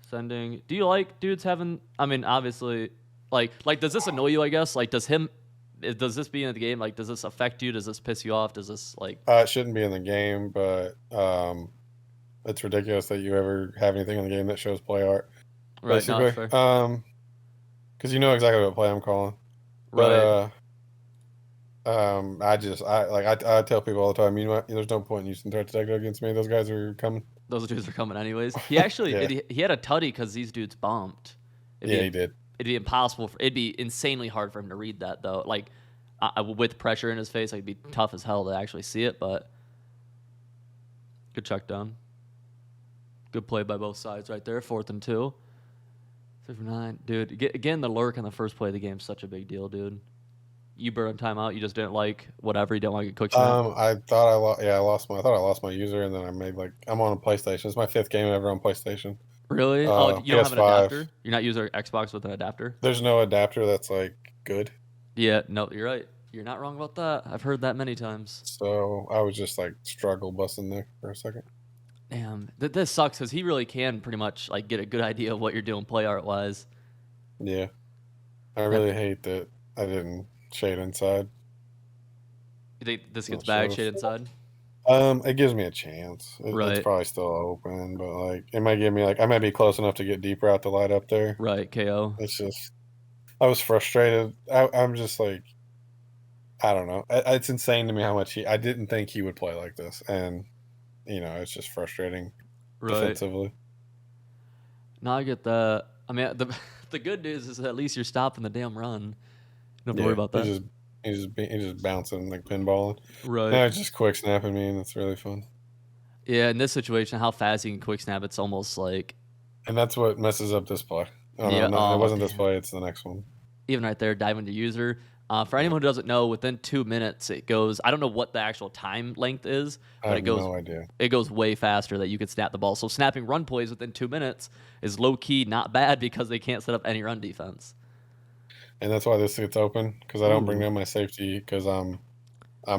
Sending. Do you like dudes having? I mean, obviously, like does this annoy you? I guess does this be in the game? Like, does this affect you? Does this piss you off? Does this It shouldn't be in the game, but it's ridiculous that you ever have anything in the game that shows play art. Right. Basically. Because you know exactly what play I'm calling. Right. But I tell people all the time, there's no point in using threat detector against me. Those guys are coming. Those dudes are coming anyways. He actually he had a tutty because these dudes bumped. He did. It'd be impossible. It'd be insanely hard for him to read that though. Like with pressure in his face, it'd be tough as hell to actually see it. But good check down. Good play by both sides right there. 4th and 2. 3 for 9, dude. Again, the lurk on the first play of the game is such a big deal, dude. You burned timeout. You just didn't like whatever. You didn't like a quick snap. I thought I lost my user, and then I made I'm on a PlayStation. It's my 5th game ever on PlayStation. Really? Oh, you don't have an adapter? You're not using Xbox with an adapter? There's no adapter that's good. Yeah, no, you're right. You're not wrong about that. I've heard that many times. So I was just struggle busting there for a second. Damn, this sucks because he really can pretty much get a good idea of what you're doing play art wise. Yeah, I really hate that I didn't shade inside. You think this gets back shade inside? It gives me a chance. Right. It's probably still open, but it might give me I might be close enough to get deeper out the light up there. Right, KO. It's just I was frustrated. I'm just I don't know. It's insane to me how much I didn't think he would play like this, and it's just frustrating defensively. No, I get that. I mean, the good news is at least you're stopping the damn run. You don't have to worry about that. He's just bouncing pinballing. Right. Yeah, it's just quick snapping me, and it's really fun. Yeah, in this situation, how fast he can quick snap, it's almost like. And that's what messes up this play. It wasn't this play. It's the next one. Even right there, diving to user. For anyone who doesn't know, within 2 minutes it goes. I don't know what the actual time length is, but it goes. No idea. It goes way faster that you could snap the ball. So snapping run plays within 2 minutes is low key not bad because they can't set up any run defense. and that's why this gets open because I don't bring Ooh. down my safety because I'm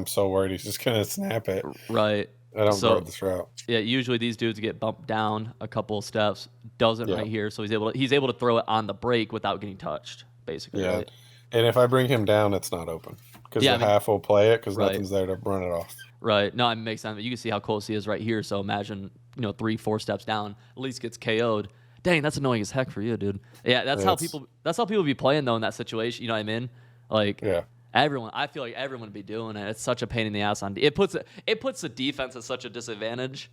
so worried he's just gonna snap it. Right. I don't guard So this route. yeah, usually these dudes get bumped down a couple of steps. Doesn't Yeah, right here, so he's able to throw it on the break without getting touched, basically, yeah. right? And if I bring him down, it's not open because Yeah, I the mean, half will play it because right, nothing's there to run it off. right. No, it makes sense. You can see how close he is right here. So imagine 3-4 steps down, at least gets KO'd. Dang, that's annoying as heck for you, dude. Yeah, that's how It's people. That's how people be playing though in that situation. You know what I mean? Like yeah. everyone, I feel like everyone would be doing it. It's such a pain in the ass on. It puts the defense at such a disadvantage.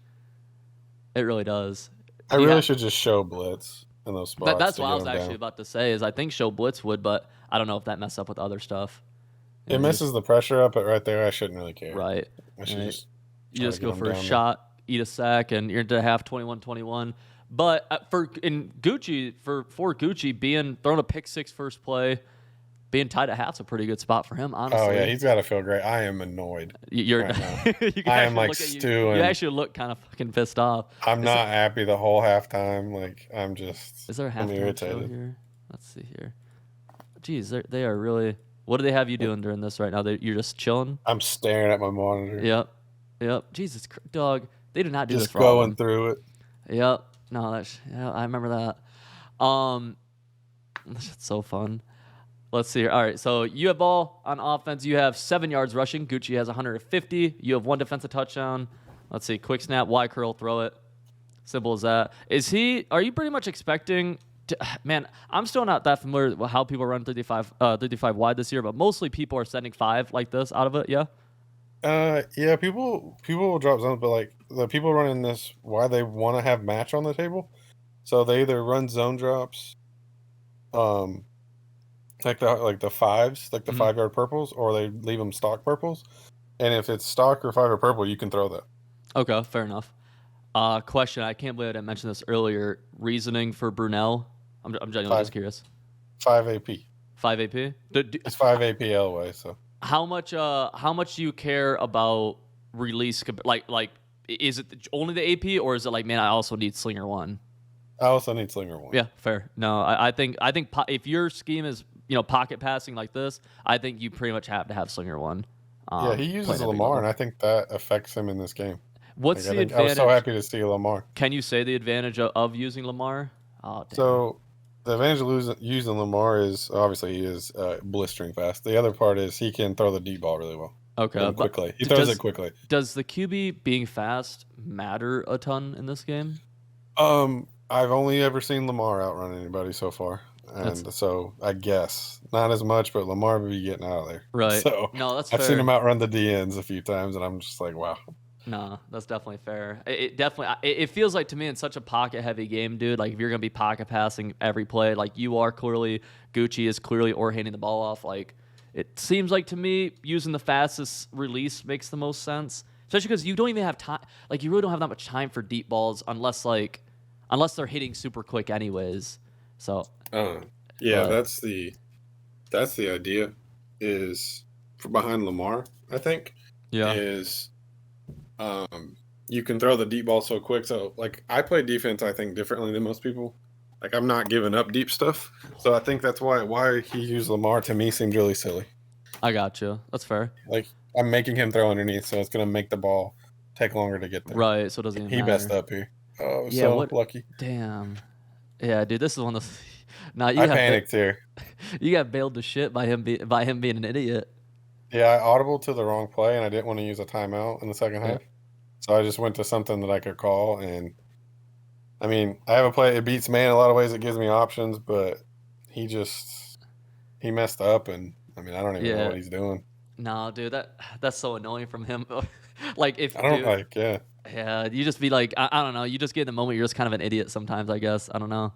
It really does. I Do you really have, should just show blitz in those spots that's to what I get was him actually down. about to say. Is I think show blitz would, but I don't know if that mess up with other stuff. It You just messes the pressure up, but right there, I shouldn't really care. right. I should Right. just You try to just get go him for a down there. shot, eat a sack, and you're into half 21-21. But for Gucci being thrown a pick six first play, being tied at half's a pretty good spot for him, honestly. Oh yeah, he's got to feel great. I am annoyed You're right now. you can I actually am like look at you. stewing. You actually look kind of fucking pissed off. I'm Is not happy the whole halftime. Like I'm there a I'm halftime show irritated. here? Let's see here. Jeez, they are really. What do they have you doing during this right now? You're just chilling. I'm staring at my monitor, Yep. Jesus, dog. They did not do this just for all of going them. through it. Yep. No, I remember that. That's so fun. Let's see here. All right, so you have ball on offense. You have 7 yards rushing. Gucci has 150. You have 1 defensive touchdown. Let's see. Quick snap, Y curl, throw it. Simple as that. Are you pretty much expecting man, I'm still not that familiar with how people run 35 wide this year, but mostly people are sending 5 like this out of it, yeah? Yeah, people will drop zones, but like the people running this, why they want to have match on the table. So they either run zone drops, um, like the fives, like the Mhm. 5 yard purples, or they leave them stock purples. And if it's stock or 5 or purple, you can throw that. Okay, fair enough. Question, I can't believe I didn't mention this earlier. Reasoning for Brunel. I'm genuinely just curious. 5 AP. 5 AP? It's 5 AP Elway. So How much do you care about release? Like, is it only the AP, or is it like, man, I also need Slinger 1? I also need Slinger 1. Yeah, fair. No, I think if your scheme is pocket passing like this, I think you pretty much have to have Slinger 1. Yeah, he uses playing every Lamar, level. and I think that affects him in this game. What's Like, the I was so advantage? happy to see Lamar. Can you say the advantage of using Lamar? Oh, damn. So the advantage of using Lamar is obviously he is blistering fast. The other part is he can throw the deep ball really well. Okay, And but quickly. He throws it quickly. does the QB being fast matter a ton in this game? I've only ever seen Lamar outrun anybody so far. And so I guess not as much, but Lamar would be getting out of there. Right. So No, that's I've fair. seen him outrun the DNs a few times, and I'm just like, wow. No, that's definitely fair. It definitely it feels like to me in such a pocket heavy game, dude. Like if you're gonna be pocket passing every play, like you are clearly, Gucci is clearly, or handing the ball off. Like it seems like to me using the fastest release makes the most sense, especially because you don't even have time. Like you really don't have that much time for deep balls unless they're hitting super quick anyways. So Yeah, But- that's the idea is for behind Lamar, I think. Is you can throw the deep ball so quick. So like I play defense, I think differently than most people. Like I'm not giving up deep stuff. So I think that's why he used Lamar to me seemed really silly. I got you. That's fair. Like I'm making him throw underneath, so it's gonna make the ball take longer to get there. Right. So it doesn't even He matter. messed up here. Oh, Yeah, so what- lucky. Damn. Yeah, dude. This is one of those. Nah, you I got panicked here. you got bailed to shit by him being an idiot. Yeah, I audibled to the wrong play, and I didn't want to use a timeout in the second Yeah. half. So I just went to something that I could call. And I mean, I have a play. It beats man in a lot of ways. It gives me options, but he messed up, and I mean, I don't even know Yeah. what he's doing. No, dude, that's so annoying from him. Like if I don't dude, like, yeah. yeah, you just be like, I don't know, you just get in the moment, you're just kind of an idiot sometimes, I guess. I don't know.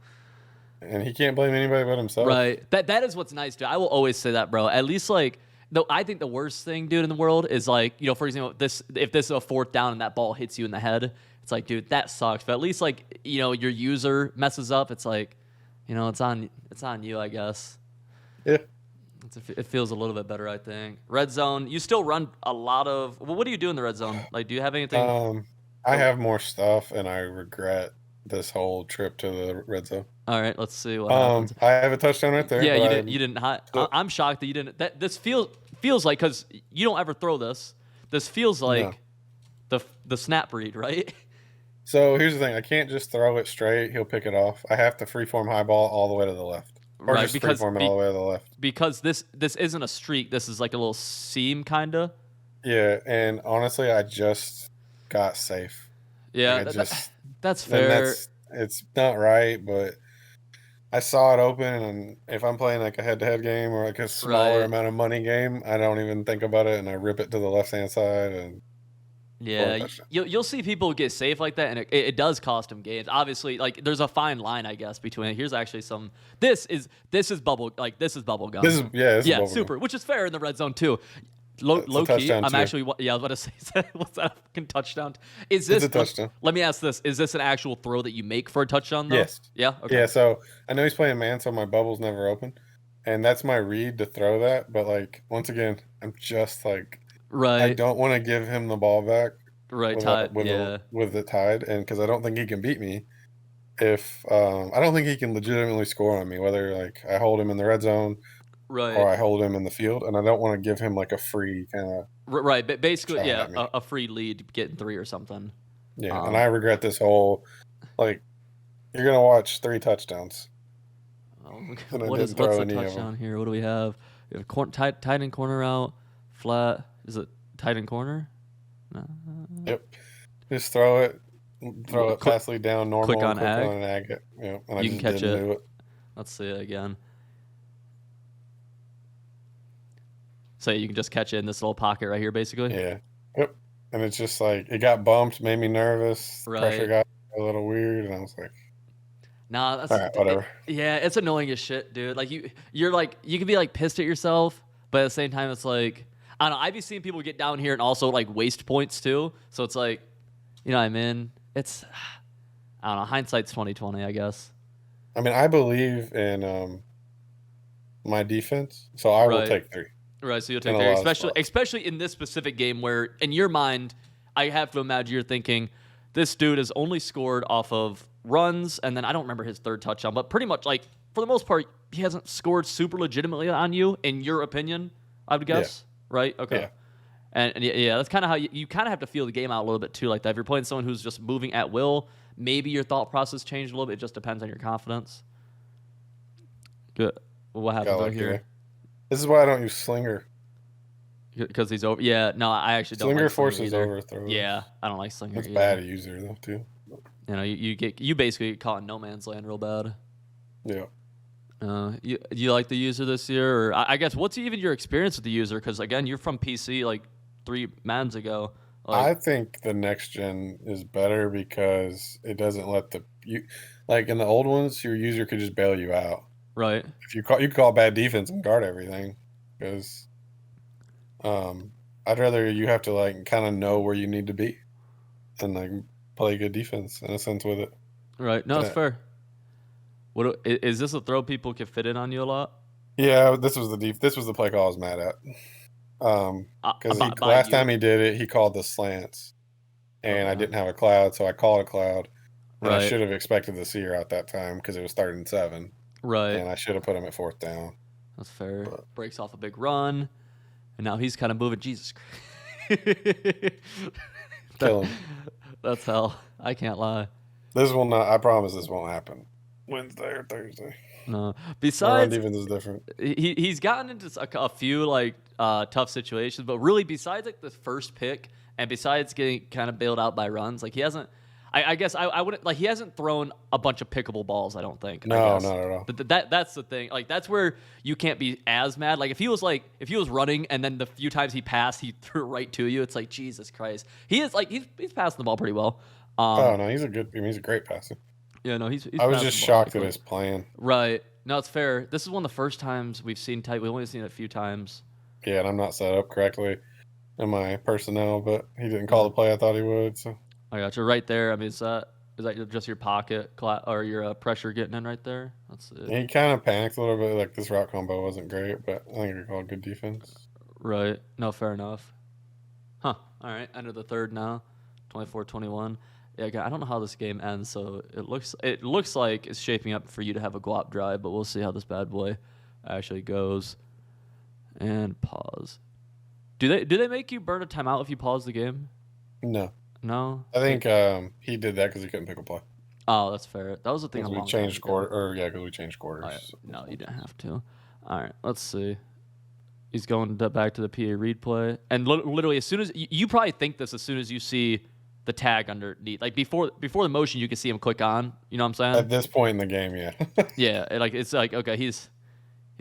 And he can't blame anybody but himself. Right. That is what's nice, dude. I will always say that, bro. At least like though I think the worst thing, dude, in the world is like, for example, if this is a 4th down and that ball hits you in the head, it's like, dude, that sucks. But at least like, your user messes up, it's like, it's on you, I guess. Yeah. It feels a little bit better, I think. Red zone, you still run a lot of. Well, what do you do in the red zone? Like, do you have anything? I have more stuff, and I regret this whole trip to the red zone. All right, let's see what happens. I have a touchdown right there. Yeah, but you didn't. You didn't. I'm shocked that you didn't. This feels like, because you don't ever throw this. This feels like the snap read, right? So here's the thing: I can't just throw it straight. He'll pick it off. I have to freeform high ball all the way to the left, or Right, just freeform it all the way to the left. Because this isn't a streak. This is like a little seam, kinda. Yeah, and honestly, I just got safe. Yeah, that's fair. It's not right, but I saw it open, and if I'm playing like a head-to-head game or like a smaller amount of money game, I don't even think about it, and I rip it to the left-hand side and yeah, you'll see people get safe like that, and it does cost them games. Obviously, like there's a fine line, I guess, between it. Here's actually some. This is bubble gum. This is bubble yeah, gum. super, which is fair in the red zone too. Low key, I'm actually. Yeah, I was about to say, what's that fucking touchdown? Is this a touchdown? Let me ask this: is this an actual throw that you make for a touchdown? Though? Yes. Yeah. Okay. Yeah. So I know he's playing man, so my bubble's never open, and that's my read to throw that. But like once again, I'm just like, I don't want to give him the ball back. Right. With it tied, and because I don't think he can beat me. If I don't think he can legitimately score on me, whether like I hold him in the red zone. Right. Or I hold him in the field, and I don't want to give him like a free kind of but basically, yeah, a free lead, getting 3 or something. Yeah, and I regret this whole like you're gonna watch 3 touchdowns. What's the touchdown here? What do we have? We have tight end corner out, flat. Is it tight end corner? No. Yep. Just throw it pass lead down normal. Click on ag. Yeah, and you can catch it. Let's see it again. So you can just catch it in this little pocket right here, basically? Yeah. Yep. And it's just like, it got bumped, made me nervous. Right. Pressure got a little weird, and I was like, nah, that's all right, whatever. It's annoying as shit, dude. Like, you're like, you can be like pissed at yourself, but at the same time, it's like, I don't know, I've been seeing people get down here and also like waste points too. So it's like, you know what I mean? It's, I don't know, hindsight's 20/20, I guess. I mean, I believe in my defense, so I will take 3. Right, so you'll take 3, especially in this specific game where, in your mind, I have to imagine you're thinking, this dude has only scored off of runs, and then I don't remember his 3rd touchdown, but pretty much, like, for the most part, he hasn't scored super legitimately on you, in your opinion, I would guess, right? Okay. Yeah. And yeah, that's kind of how you kind of have to feel the game out a little bit, too, like that. If you're playing someone who's just moving at will, maybe your thought process changed a little bit. It just depends on your confidence. Good. Well, what happens right here? This is why I don't use Slinger. Because he's over. Yeah, no, I actually don't. Slinger like forces overthrows. Yeah, I don't like Slinger. It's bad user though too. You know, you basically get caught in no man's land real bad. Yeah. You like the user this year, or I guess what's even your experience with the user? Because again, you're from PC like 3 months ago. I think the next gen is better because it doesn't let like in the old ones, your user could just bail you out. Right. If you call bad defense and guard everything, because I'd rather you have to like kind of know where you need to be and like play good defense in a sense with it. Right. No, it's fair. What is this a throw people can fit in on you a lot? Yeah, this was the play call I was mad at. Because last time he did it, he called the slants, and I didn't have a cloud, so I called a cloud. And I should have expected the seer out that time because it was 3rd and 7. Right. And I should have put him at 4th down. That's fair. Breaks off a big run, and now he's kind of moving. Jesus Christ. Kill him. That's hell. I can't lie. This will not. I promise this won't happen Wednesday or Thursday. No. Besides, defense is different. He's gotten into a few like tough situations, but really, besides like the first pick, and besides getting kind of bailed out by runs, like he hasn't. I guess I wouldn't like he hasn't thrown a bunch of pickable balls. I don't think. No, not at all. That's the thing. Like that's where you can't be as mad. Like if he was running and then the few times he passed, he threw it right to you. It's like Jesus Christ. He is like he's passing the ball pretty well. Oh no, he's a great passer. Yeah, no, he's I was just shocked at his plan. Right. No, it's fair. This is one of the first times we've seen tight. We've only seen it a few times. Yeah, and I'm not set up correctly in my personnel, but he didn't call the play I thought he would. So I got you right there. I mean, is that just your pocket or your pressure getting in right there? That's it. He kind of panicked a little bit. Like this route combo wasn't great, but I think he called good defense. Right. No, fair enough. Huh. All right. End of the 3rd now. 24-21. Yeah, I don't know how this game ends, so it looks like it's shaping up for you to have a guap drive, but we'll see how this bad boy actually goes. And pause. Do they make you burn a timeout if you pause the game? No. No. I think he did that because he couldn't pick a play. Oh, that's fair. That was the thing. We changed quarter, because we changed quarters. Oh, yeah. No, you didn't have to. All right, let's see. He's going back to the PA read play, and literally as soon as you probably think this, as soon as you see the tag underneath, like before the motion, you can see him click on. You know what I'm saying? At this point in the game, yeah. Yeah, it's like okay, he's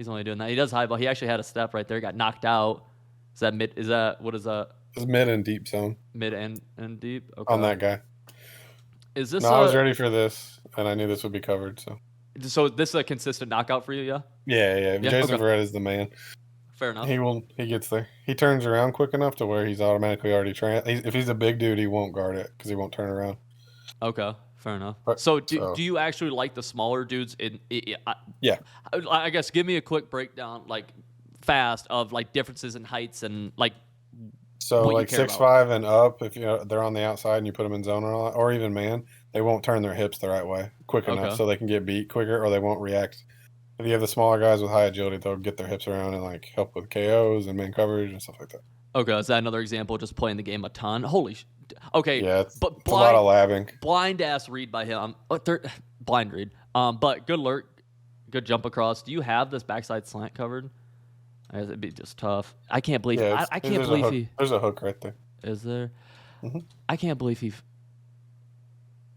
only doing that. He does high ball. He actually had a step right there, got knocked out. Is that mid? Is that what is that? It's mid and deep zone. Mid and deep. Okay. On that guy. Is this? No, I was ready for this, and I knew this would be covered. So this is a consistent knockout for you, yeah? Yeah. Jason Verrett is the man. Fair enough. He gets there. He turns around quick enough to where he's automatically already trained. If he's a big dude, he won't guard it because he won't turn around. Okay, fair enough. So do you actually like the smaller dudes? Yeah. I guess give me a quick breakdown, like fast, of like differences in heights and like. So like 6'5" and up, if they're on the outside and you put them in zone or even man, they won't turn their hips the right way quick enough so they can get beat quicker or they won't react. If you have the smaller guys with high agility, they'll get their hips around and like help with KOs and man coverage and stuff like that. Okay, is that another example of just playing the game a ton? Holy okay. Yeah, it's a lot of labbing. Blind ass read by him. Blind read. But good lurk, good jump across. Do you have this backside slant covered? It'd be just tough. I can't believe. Yeah, I can't believe There's a hook right there. Is there? Mm-hmm. I can't believe he.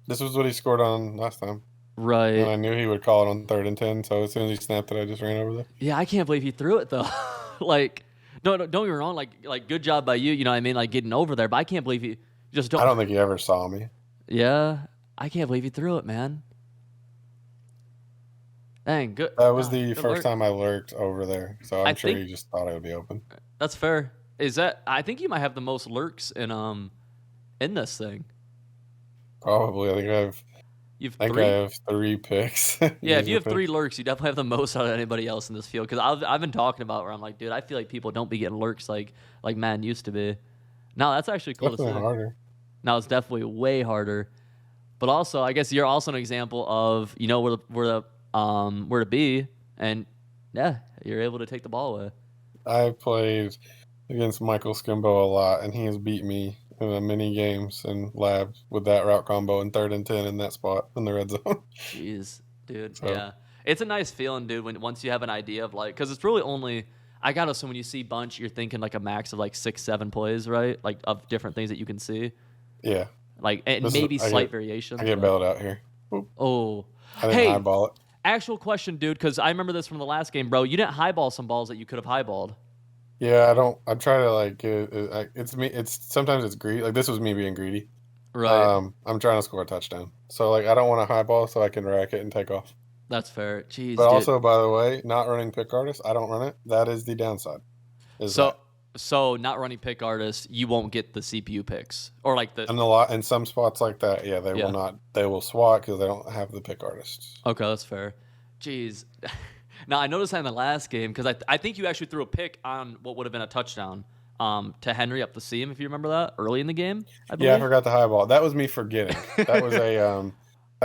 This was what he scored on last time. Right. And I knew he would call it on 3rd and 10, so as soon as he snapped it, I just ran over there. Yeah, I can't believe he threw it though. Like, no, don't get me wrong. Like, good job by you. You know what I mean? Like getting over there, but I can't believe he just don't. I don't think he ever saw me. Yeah, I can't believe he threw it, man. Dang, good. That was the first time I lurked over there, so I'm sure he just thought it would be open. That's fair. I think you might have the most lurks in this thing. Probably. I have 3 picks. Yeah, if you have 3 lurks, you definitely have the most out of anybody else in this field. Because I've been talking about where I'm like, dude, I feel like people don't be getting lurks like Madden used to be. No, that's actually cool to see. Harder. No, it's definitely way harder. But also, I guess you're also an example of where to be, and yeah, you're able to take the ball away. I played against Michael Skimbo a lot, and he has beat me in many games and lab with that route combo in 3rd and 10 in that spot in the red zone. Jeez, dude. So. Yeah. It's a nice feeling, dude, once you have an idea of because it's really only, I gotta assume when you see bunch, you're thinking like a max of 6-7 plays, right? Like of different things that you can see. Yeah. And maybe slight variations. I get bailed out here. Oop. Oh. I didn't highball it. Actual question, dude, because I remember this from the last game, bro. You didn't highball some balls that you could have highballed. Yeah, I don't. I try to it's me. Sometimes it's greedy. This was me being greedy. Right. I'm trying to score a touchdown, so I don't want to highball so I can rack it and take off. That's fair. Jeez. But also, by the way, not running pick artist, I don't run it. That is the downside. So not running pick artist, you won't get the CPU picks or in some spots like that. Yeah, they will not. They will SWAT because they don't have the pick artists. Okay, that's fair. Jeez. Now I noticed that in the last game because I think you actually threw a pick on what would have been a touchdown to Henry up the seam, if you remember that early in the game. Yeah, I forgot the highball. That was me forgetting. That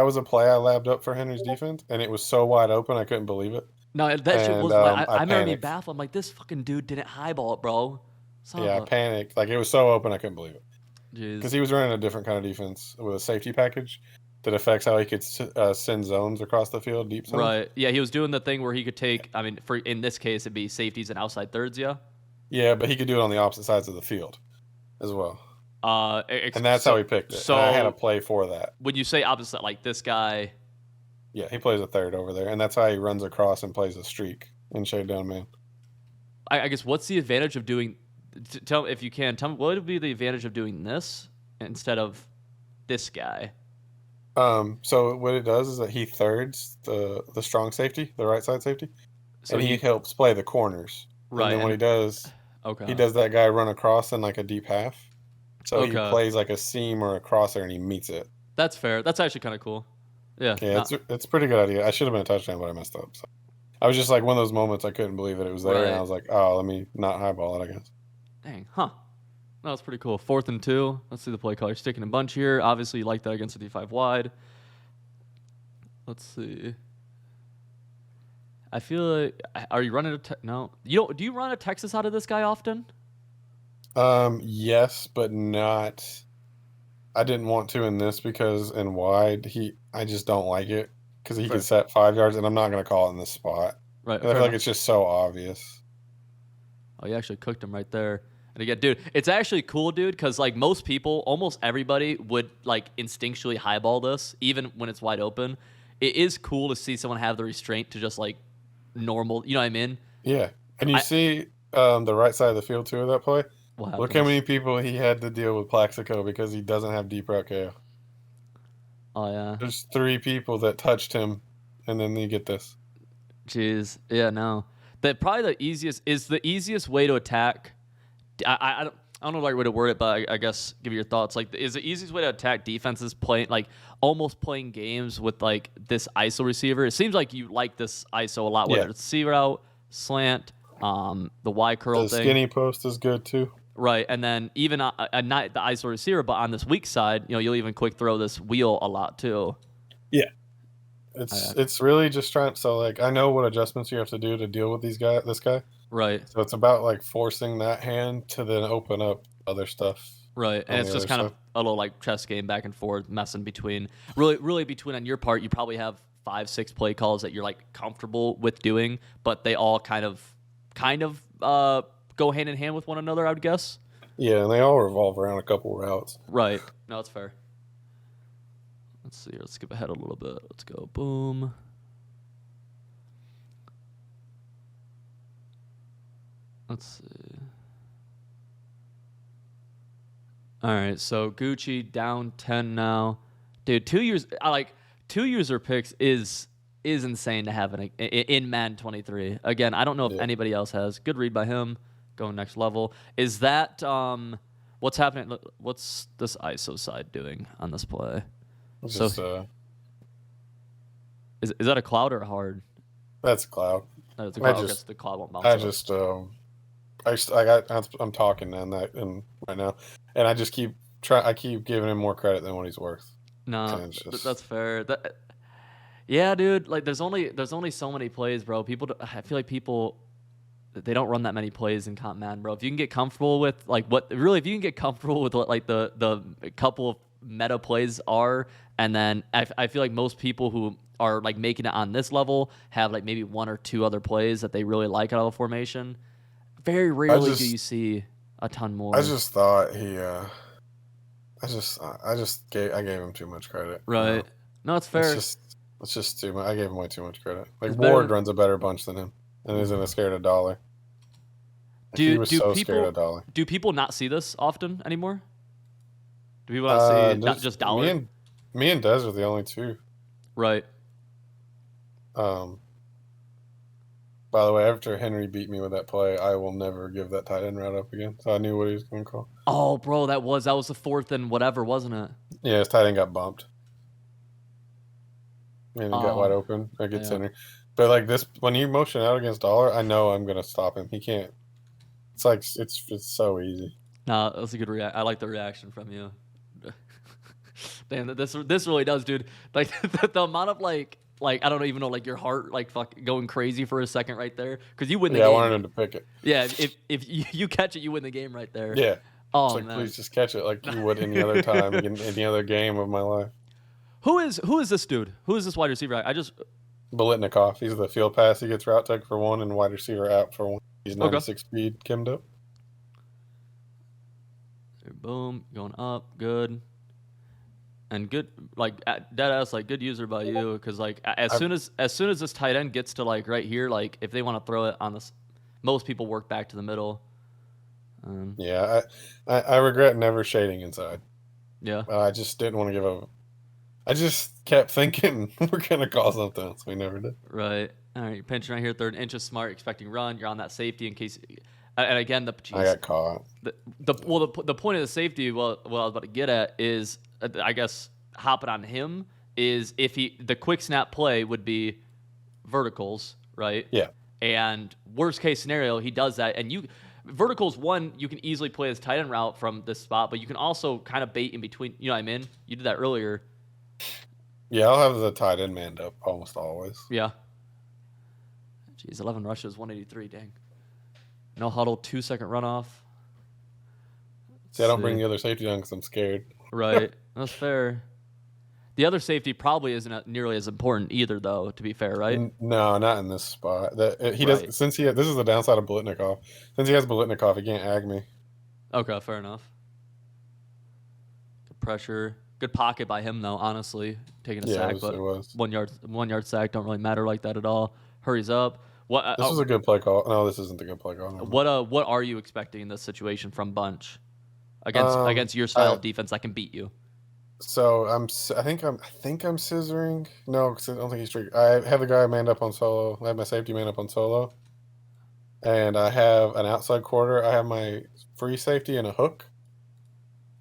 was a play I labbed up for Henry's defense, and it was so wide open I couldn't believe it. No, that shit was. I remember me baffled. I'm like, this fucking dude didn't highball it, bro. I panicked. It was so open I couldn't believe it. Jeez. Because he was running a different kind of defense with a safety package that affects how he could send zones across the field, deep zones. Right. Yeah, he was doing the thing where he could take. I mean, in this case, it'd be safeties and outside thirds. Yeah. Yeah, but he could do it on the opposite sides of the field, as well. And that's how he picked it. So and I had a play for that. When you say opposite, like this guy. Yeah, he plays a third over there, and that's how he runs across and plays a streak in shade down man. I guess what's the advantage of doing? Tell me what would be the advantage of doing this instead of this guy? So what it does is that he thirds the strong safety, the right side safety, so he helps play the corners. Right. And then what he does, he does that guy run across in a deep half. So he plays like a seam or a crosser, and he meets it. That's fair. That's actually kind of cool. Yeah. Yeah, it's a pretty good idea. I should have been a touchdown, but I messed up. So I was just one of those moments I couldn't believe that it was there, and I was like, oh, let me not highball it, I guess. Dang, huh? No, it's pretty cool. 4th and 2. Let's see the play call. You're sticking a bunch here. Obviously, you like that against the D5 wide. Let's see. I feel like, are you running no? Do you run a Texas out of this guy often? Yes, but not. I didn't want to in this because in wide I just don't like it because he can set 5 yards and I'm not going to call it in this spot. Right. I feel like it's just so obvious. Oh, you actually cooked him right there. And again, dude, it's actually cool, dude, because like most people, almost everybody would like instinctually highball this, even when it's wide open. It is cool to see someone have the restraint to just like normal, you know what I mean? Yeah. And you see the right side of the field too of that play? Look how many people he had to deal with Plaxico because he doesn't have deep route KO. Oh, yeah. There's 3 people that touched him, and then you get this. Jeez. Yeah, no. Probably the easiest way to attack. I don't know the right way to word it, but I guess give you your thoughts. Like, is the easiest way to attack defenses playing like almost playing games with like this ISO receiver? It seems like you like this ISO a lot, whether it's C route, slant, the Y curl the thing. Skinny post is good too. Right, and then even not the ISO receiver, but on this weak side, you'll even quick throw this wheel a lot too. Yeah, it's really just trying. So like, I know what adjustments you have to do to deal with this guy. Right. So it's about like forcing that hand to then open up other stuff. Right, and it's just kind of a little like chess game back and forth, messing between. Really between on your part, you probably have 5-6 play calls that you're like comfortable with doing, but they all kind of go hand in hand with one another, I would guess. Yeah, and they all revolve around a couple routes. Right. No, that's fair. Let's see here. Let's skip ahead a little bit. Let's go. Boom. Let's see. All right, so Gucci down 10 now. Dude, 2 years. I like 2 user picks is insane to have in Madden 23. Again, I don't know if anybody else has. Good read by him. Going next level. Is that what's happening? What's this ISO side doing on this play? Is that a cloud or a hard? That's a cloud. No, it's a cloud. The cloud won't bounce. I'm talking on that right now, and I just keep giving him more credit than what he's worth. No, that's fair. Yeah, dude. Like, there's only so many plays, bro. I feel like people. They don't run that many plays in Comp Man, bro. If you can get comfortable with like what the couple of meta plays are, and then I feel like most people who are like making it on this level have like maybe 1 or 2 other plays that they really like out of the formation. Very rarely do you see a ton more. I just thought I gave him too much credit. Right. No, it's fair. It's just too much. I gave him way too much credit. Like Ward runs a better bunch than him and isn't scared of Dollar. He was so scared of Dollar. Do people not see this often anymore? Do people not see not just Dollar? Me and Dez are the only 2. Right. By the way, after Henry beat me with that play, I will never give that tight end route up again. So I knew what he was going to call. Oh, bro, that was the 4th and whatever, wasn't it? Yeah, his tight end got bumped. And he got wide open against Henry. But like this, when you motion out against Dollar, I know I'm going to stop him. He can't. It's like it's so easy. No, that's a good reaction. I like the reaction from you. Damn, this really does, dude. Like the amount of like I don't even know, like your heart like going crazy for a second right there because you win the game. Yeah, I wanted him to pick it. Yeah, if you catch it, you win the game right there. Yeah. Oh, it's like, please just catch it like you would any other time in any other game of my life. Who is this dude? Who is this wide receiver? Bolitnikov. He's the field pass. He gets route tech for 1 and wide receiver out for 1. He's 96 speed, Kimmed up. Boom, going up, good. And good, like dead ass, like good user by you, because like as soon as this tight end gets to like right here, like if they want to throw it on this, most people work back to the middle. Yeah, I regret never shading inside. Yeah, I just didn't want to give up. I just kept thinking we're gonna call something else. We never did. Right. All right, you're pinching right here, 3rd inch is smart, expecting run. You're on that safety in case. And again, I got caught. The point of the safety, what I was about to get at is, I guess, hopping on him is if the quick snap play would be verticals, right? Yeah. And worst case scenario, he does that, and verticals, one, you can easily play as tight end route from this spot, but you can also kind of bait in between. You know what I mean? You did that earlier. Yeah, I'll have the tight end manned up almost always. Yeah. Jeez, 11 rushes, 183. Dang. No huddle, 2-second runoff. See, I don't bring the other safety down because I'm scared. Right. That's fair. The other safety probably isn't nearly as important either, though, to be fair, right? No, not in this spot. He does, since this is the downside of Biletnikoff. Since he has Biletnikoff, he can't ag me. Okay, fair enough. Good pressure. Good pocket by him, though, honestly. Taking a sack, but it was. 1 yard sack don't really matter like that at all. Hurries up. This was a good play call. No, this isn't a good play call. No. What are you expecting in this situation from Bunch against your style of defense that can beat you? So I think I'm scissoring. No, because I don't think he's streaking. I have the guy manned up on solo. I have my safety man up on solo, and I have an outside quarter. I have my free safety and a hook.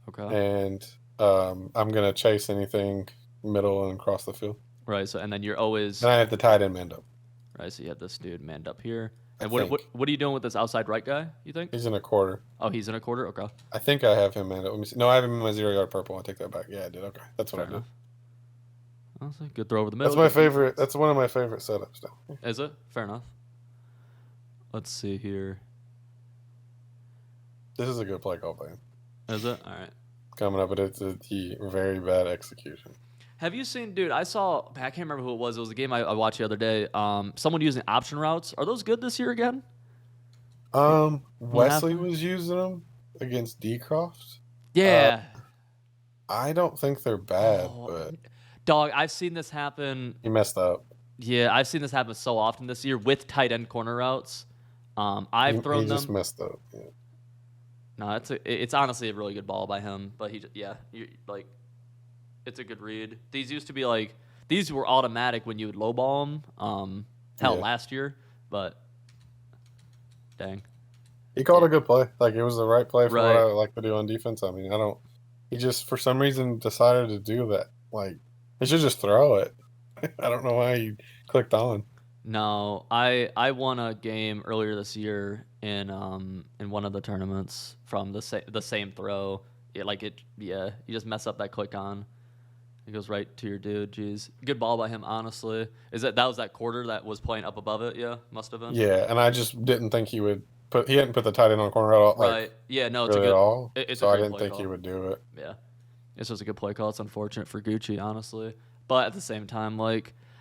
Okay. And I'm gonna chase anything middle and across the field. Right. So and then you're always. And I have the tight end manned up. Right. So you have this dude manned up here. And what are you doing with this outside right guy, you think? He's in a quarter. Oh, he's in a quarter? Okay. I think I have him manned up. Let me see. No, I have him in my 0-yard purple. I take that back. Yeah, I did. Okay. That's what I did. That's a good throw over the middle. That's my favorite. That's one of my favorite setups now. Is it? Fair enough. Let's see here. This is a good play call by him. Is it? All right. Coming up, but it's a very bad execution. Have you seen, dude? I can't remember who it was. It was a game I watched the other day. Someone using option routes. Are those good this year again? Wesley was using them against Decroft. Yeah. I don't think they're bad, but dog, I've seen this happen. He messed up. Yeah, I've seen this happen so often this year with tight end corner routes. I've thrown them. He just messed up. Yeah. No, it's honestly a really good ball by him, but it's a good read. These used to be these were automatic when you would lowball them. Last year, but dang. He called a good play. It was the right play for what I like to do on defense. I mean, he just for some reason decided to do that. He should just throw it. I don't know why he clicked on. No, I won a game earlier this year in one of the tournaments from the same throw. You just mess up that click on. It goes right to your dude. Jeez, good ball by him. Honestly, that was that quarter that was playing up above it? Yeah, must have been. Yeah, and I just didn't think he would he hadn't put the tight end on corner at all. Right. Yeah. No. It's really a good. At all. So I didn't think he would do it. Yeah. This was a good play call. It's unfortunate for Gucci, honestly, but at the same time,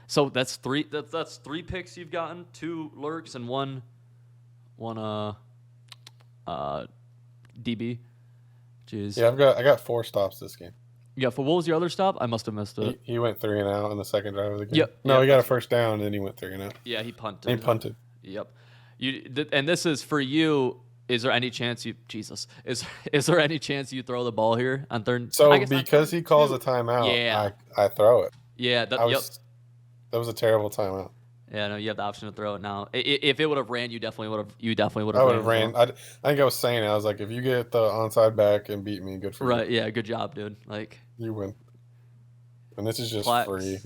so that's three. That's 3 picks you've gotten, 2 lurks and one DB. Jeez. Yeah, I got 4 stops this game. Yeah, for what was your other stop? I must have missed it. He went 3 and out in the second drive of the game. Yep. No, he got a first down and then he went 3 and out. Yeah, he punted. Yep. And this is for you. Is there any chance Is there any chance you throw the ball here on third? So because he calls a timeout, I throw it. Yeah. That was a terrible timeout. Yeah, no, you have the option to throw it now. If it would have ran, you definitely would have. I would have ran. I think I was saying, I was like, if you get the onside back and beat me, good for you. Right? Yeah, good job, dude. You win. And this is just free.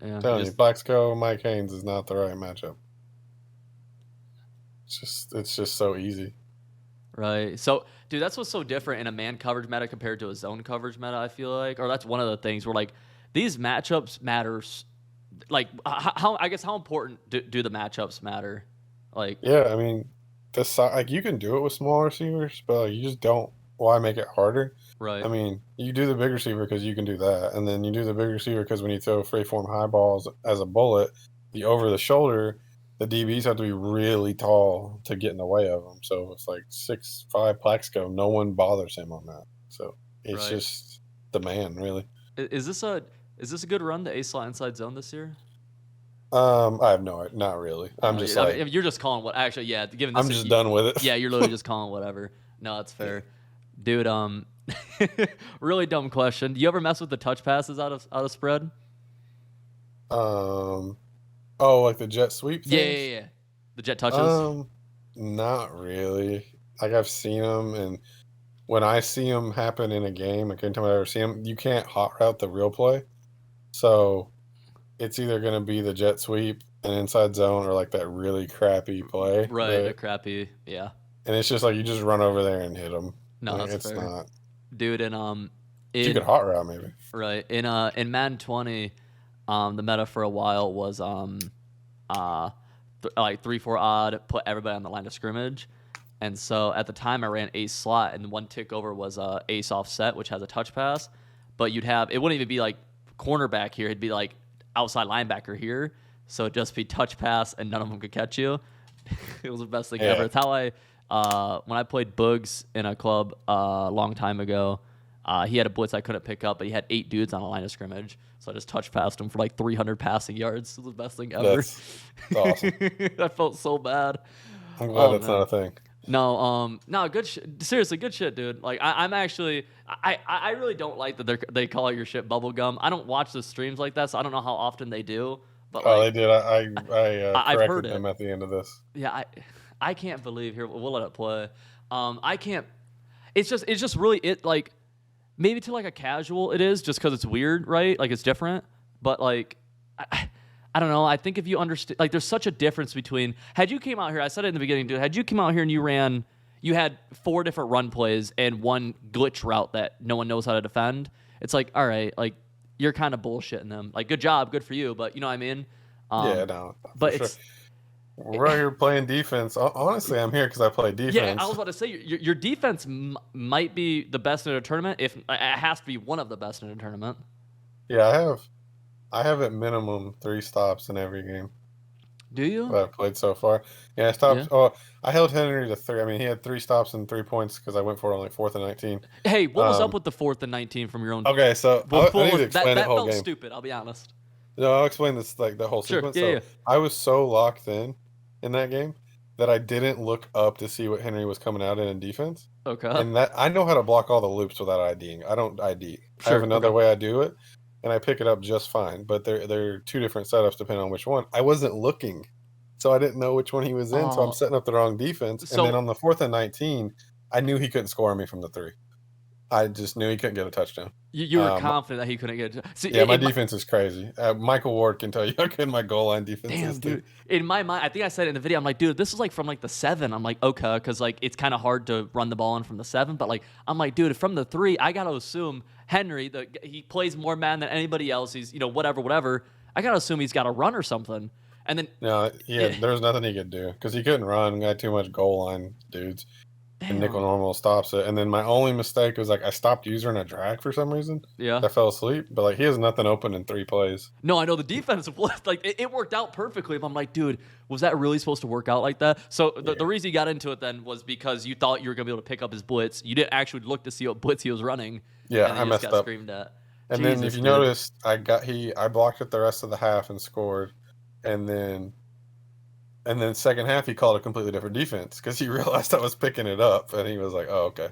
Yeah, telling you, Blacksco, Mike Haynes is not the right matchup. It's just so easy. Right. So, dude, that's what's so different in a man coverage meta compared to a zone coverage meta, I feel like. Or that's one of the things where these matchups matters. How important do the matchups matter? Yeah, I mean, you can do it with small receivers, but you just don't. Why make it harder? Right. I mean, you do the big receiver because you can do that, and then you do the big receiver because when you throw freeform high balls as a bullet, the over the shoulder, the DBs have to be really tall to get in the way of them. So it's 6'5" Plaxico. No one bothers him on that. So it's just the man, really. Is this a good run to A-slot inside zone this year? I have not really. I'm just you're just calling what actually, yeah. Given this, I'm just done with it. Yeah, you're literally just calling whatever. No, that's fair, dude. Really dumb question. Do you ever mess with the touch passes out of spread? The jet sweep things? Yeah. The jet touches? Not really. I've seen them, and when I see them happen in a game, anytime I've ever seen them, you can't hot route the real play. So it's either going to be the jet sweep an inside zone or like that really crappy play, Right, a crappy, yeah. and it's just like you just run over there and hit them. No, Like, that's it's fair, not. dude. And You could in hot route maybe. right in Madden 20, the meta for a while was like 3-4 odd, put everybody on the line of scrimmage. And so at the time I ran ace slot, and one tick over was ace offset, which has a touch pass. But it wouldn't even be like cornerback here; it'd be like outside linebacker here. So it'd just be touch pass, and none of them could catch you. It was the best thing ever. It's how when I played Bugs in a club a long time ago. He had a blitz I couldn't pick up, but he had 8 dudes on a line of scrimmage. So I just touch passed him for like 300 passing yards. It was the best thing ever. That's awesome. I felt so bad. I'm glad that's not a thing. No, no, good shit. Seriously, good shit, dude. Like, I'm actually, I really don't like that they call your shit bubblegum. I don't watch the streams like that, so I don't know how often they do. But Oh, like, they did. I I've heard corrected it. them at the end of this. Yeah, I can't believe here. We'll let it play. I can't. It's just really like maybe to like a casual it is just because it's weird, right? Like it's different, but like. I don't know. I think if you understand, like, there's such a difference between had you came out here. I said it in the beginning, dude. Had you come out here and you had 4 different run plays and one glitch route that no one knows how to defend. It's like, all right, like you're kind of bullshitting them. Like, good job, good for you, but you know what I mean? Yeah, no. But sure. We're out here playing defense. Honestly, I'm here because I play defense. Yeah, I was about to say your defense might be the best in a tournament. If it has to be one of the best in a tournament. Yeah, I have at minimum 3 stops in every game. Do you? That I've played so far. Yeah, stops. Yeah. Oh, I held Henry to 3. I mean, he had 3 stops and 3 points because I went for only 4th and 19. Hey, what was up with the 4th and 19 from your own? Okay, so I need to explain that whole felt game. Stupid. I'll be honest. No, I'll explain this like the whole sequence. Yeah, so I was so locked in that game that I didn't look up to see what Henry was coming out in defense. Okay. And that I know how to block all the loops without IDing. I don't ID. Sure, I have another way I do it. And I pick it up just fine, but they're 2 different setups depending on which one. I wasn't looking, so I didn't know which one he was in. So I'm setting up the wrong defense. And then on the 4th and 19, I knew he couldn't score me from the 3. I just knew he couldn't get a touchdown. You were confident that he couldn't get a touchdown. Yeah, my defense is crazy. Michael Ward can tell you how good my goal line defense is. Dude. In my mind, I think I said it in the video. I'm like, dude, this is like from like the 7. I'm like, okay, because like it's kind of hard to run the ball in from the 7. But like, I'm like, dude, from the 3, I got to assume Henry, he plays more man than anybody else. He's, whatever. I got to assume he's got to run or something. And then there was nothing he could do because he couldn't run. He had too much goal line dudes. Damn. And nickel normal stops it. And then my only mistake was like I stopped using a drag for some reason. Yeah. I fell asleep. But like he has nothing open in 3 plays. No, I know the defense like it worked out perfectly. But I'm like, dude, was that really supposed to work out like that? So the reason you got into it then was because you thought you were gonna be able to pick up his blitz. You didn't actually look to see what blitz he was running. Yeah, and I messed up. Screamed at. And then if you noticed, I blocked it the rest of the half and scored. And then second half, he called a completely different defense because he realized I was picking it up, and he was like, "Oh, okay."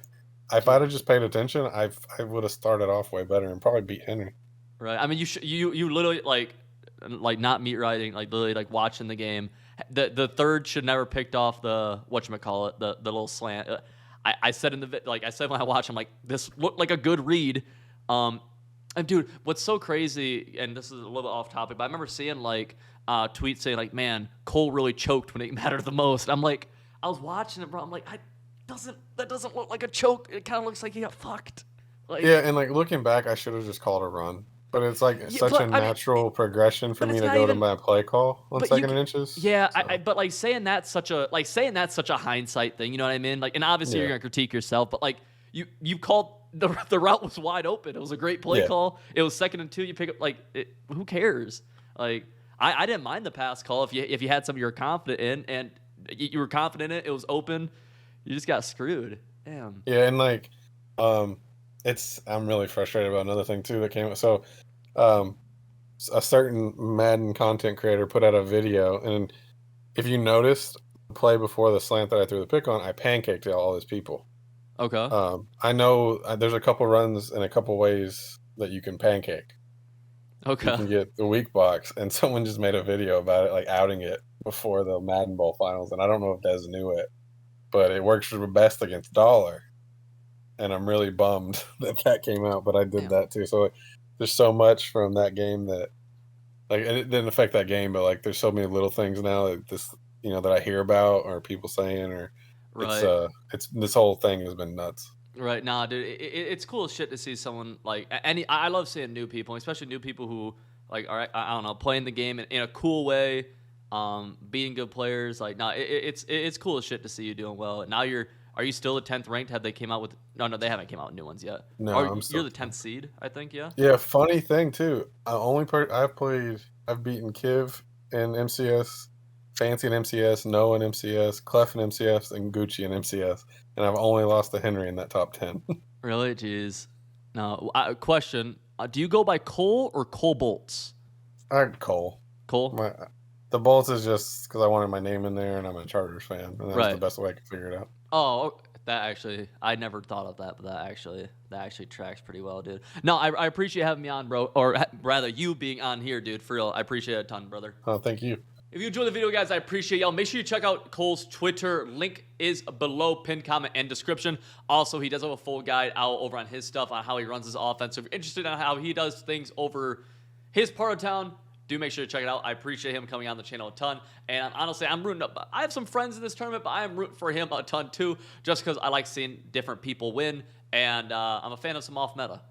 If I'd have just paid attention, I would have started off way better and probably beat Henry. Right. I mean, you literally like not meat riding, like literally like watching the game. The 3rd should never picked off the whatchamacallit, the little slant. I said I said when I watched, I'm like, this looked like a good read. And dude, what's so crazy, and this is a little bit off topic, but I remember seeing like tweets saying like, man, Cole really choked when it mattered the most. I'm like, I was watching it, bro. I'm like, that doesn't look like a choke. It kind of looks like he got fucked. Like, yeah, and like looking back, I should have just called a run. But it's like such a natural progression for me to go to my play call on 2nd and inches. Yeah, so. But like saying that's such a hindsight thing. You know what I mean? Like, and obviously you're gonna critique yourself, but like you called the route was wide open. It was a great play call. It was 2nd and 2. You pick up who cares? Like I didn't mind the pass call if you had something you were confident in and you were confident in it. It was open. You just got screwed. Damn. Yeah, and like I'm really frustrated about another thing too that came up. So a certain Madden content creator put out a video, and if you noticed the play before the slant that I threw the pick on, I pancaked all his people. Okay. I know there's a couple runs and a couple ways that you can pancake. Okay. You can get the weak box, and someone just made a video about it, like outing it before the Madden Bowl finals, and I don't know if Des knew it, but it works the best against Dollar. And I'm really bummed that came out, but I did that too. So there's so much from that game that like it didn't affect that game, but like there's so many little things now that that I hear about or people saying or Right. it's this whole thing has been nuts. Right. Nah, dude, it's cool as shit to see someone like any. I love seeing new people, especially new people who like are I don't know playing the game in a cool way, beating good players. Like, nah, it's cool as shit to see you doing well. Now are you still the 10th ranked? Have they came out with no, they haven't came out with new ones yet. No, Or I'm you're still the 10th seed, I think. Yeah. yeah. Funny thing too, I've beaten Kiv in MCS, Fancy in MCS, Noah in MCS, Clef in MCS, and Gucci in MCS, and I've only lost to Henry in that top 10. Really? Jeez. No. Question: do you go by Cole or Cole Bolts? I Cole. Cole. The Bolts is just because I wanted my name in there, and I'm a Chargers fan, and that was the Right. best way I could figure it out. Oh, that actually, I never thought of that, but that actually tracks pretty well, dude. No, I appreciate having me on, bro, or rather, you being on here, dude. For real, I appreciate it a ton, brother. Oh, thank you. If you enjoyed the video, guys, I appreciate y'all. Make sure you check out Cole's Twitter. Link is below, pinned comment and description. Also, he does have a full guide out over on his stuff on how he runs his offense. So if you're interested in how he does things over his part of town, do make sure to check it out. I appreciate him coming on the channel a ton. And honestly, I'm rooting up. I have some friends in this tournament, but I am rooting for him a ton too, just because I like seeing different people win. And I'm a fan of some off meta.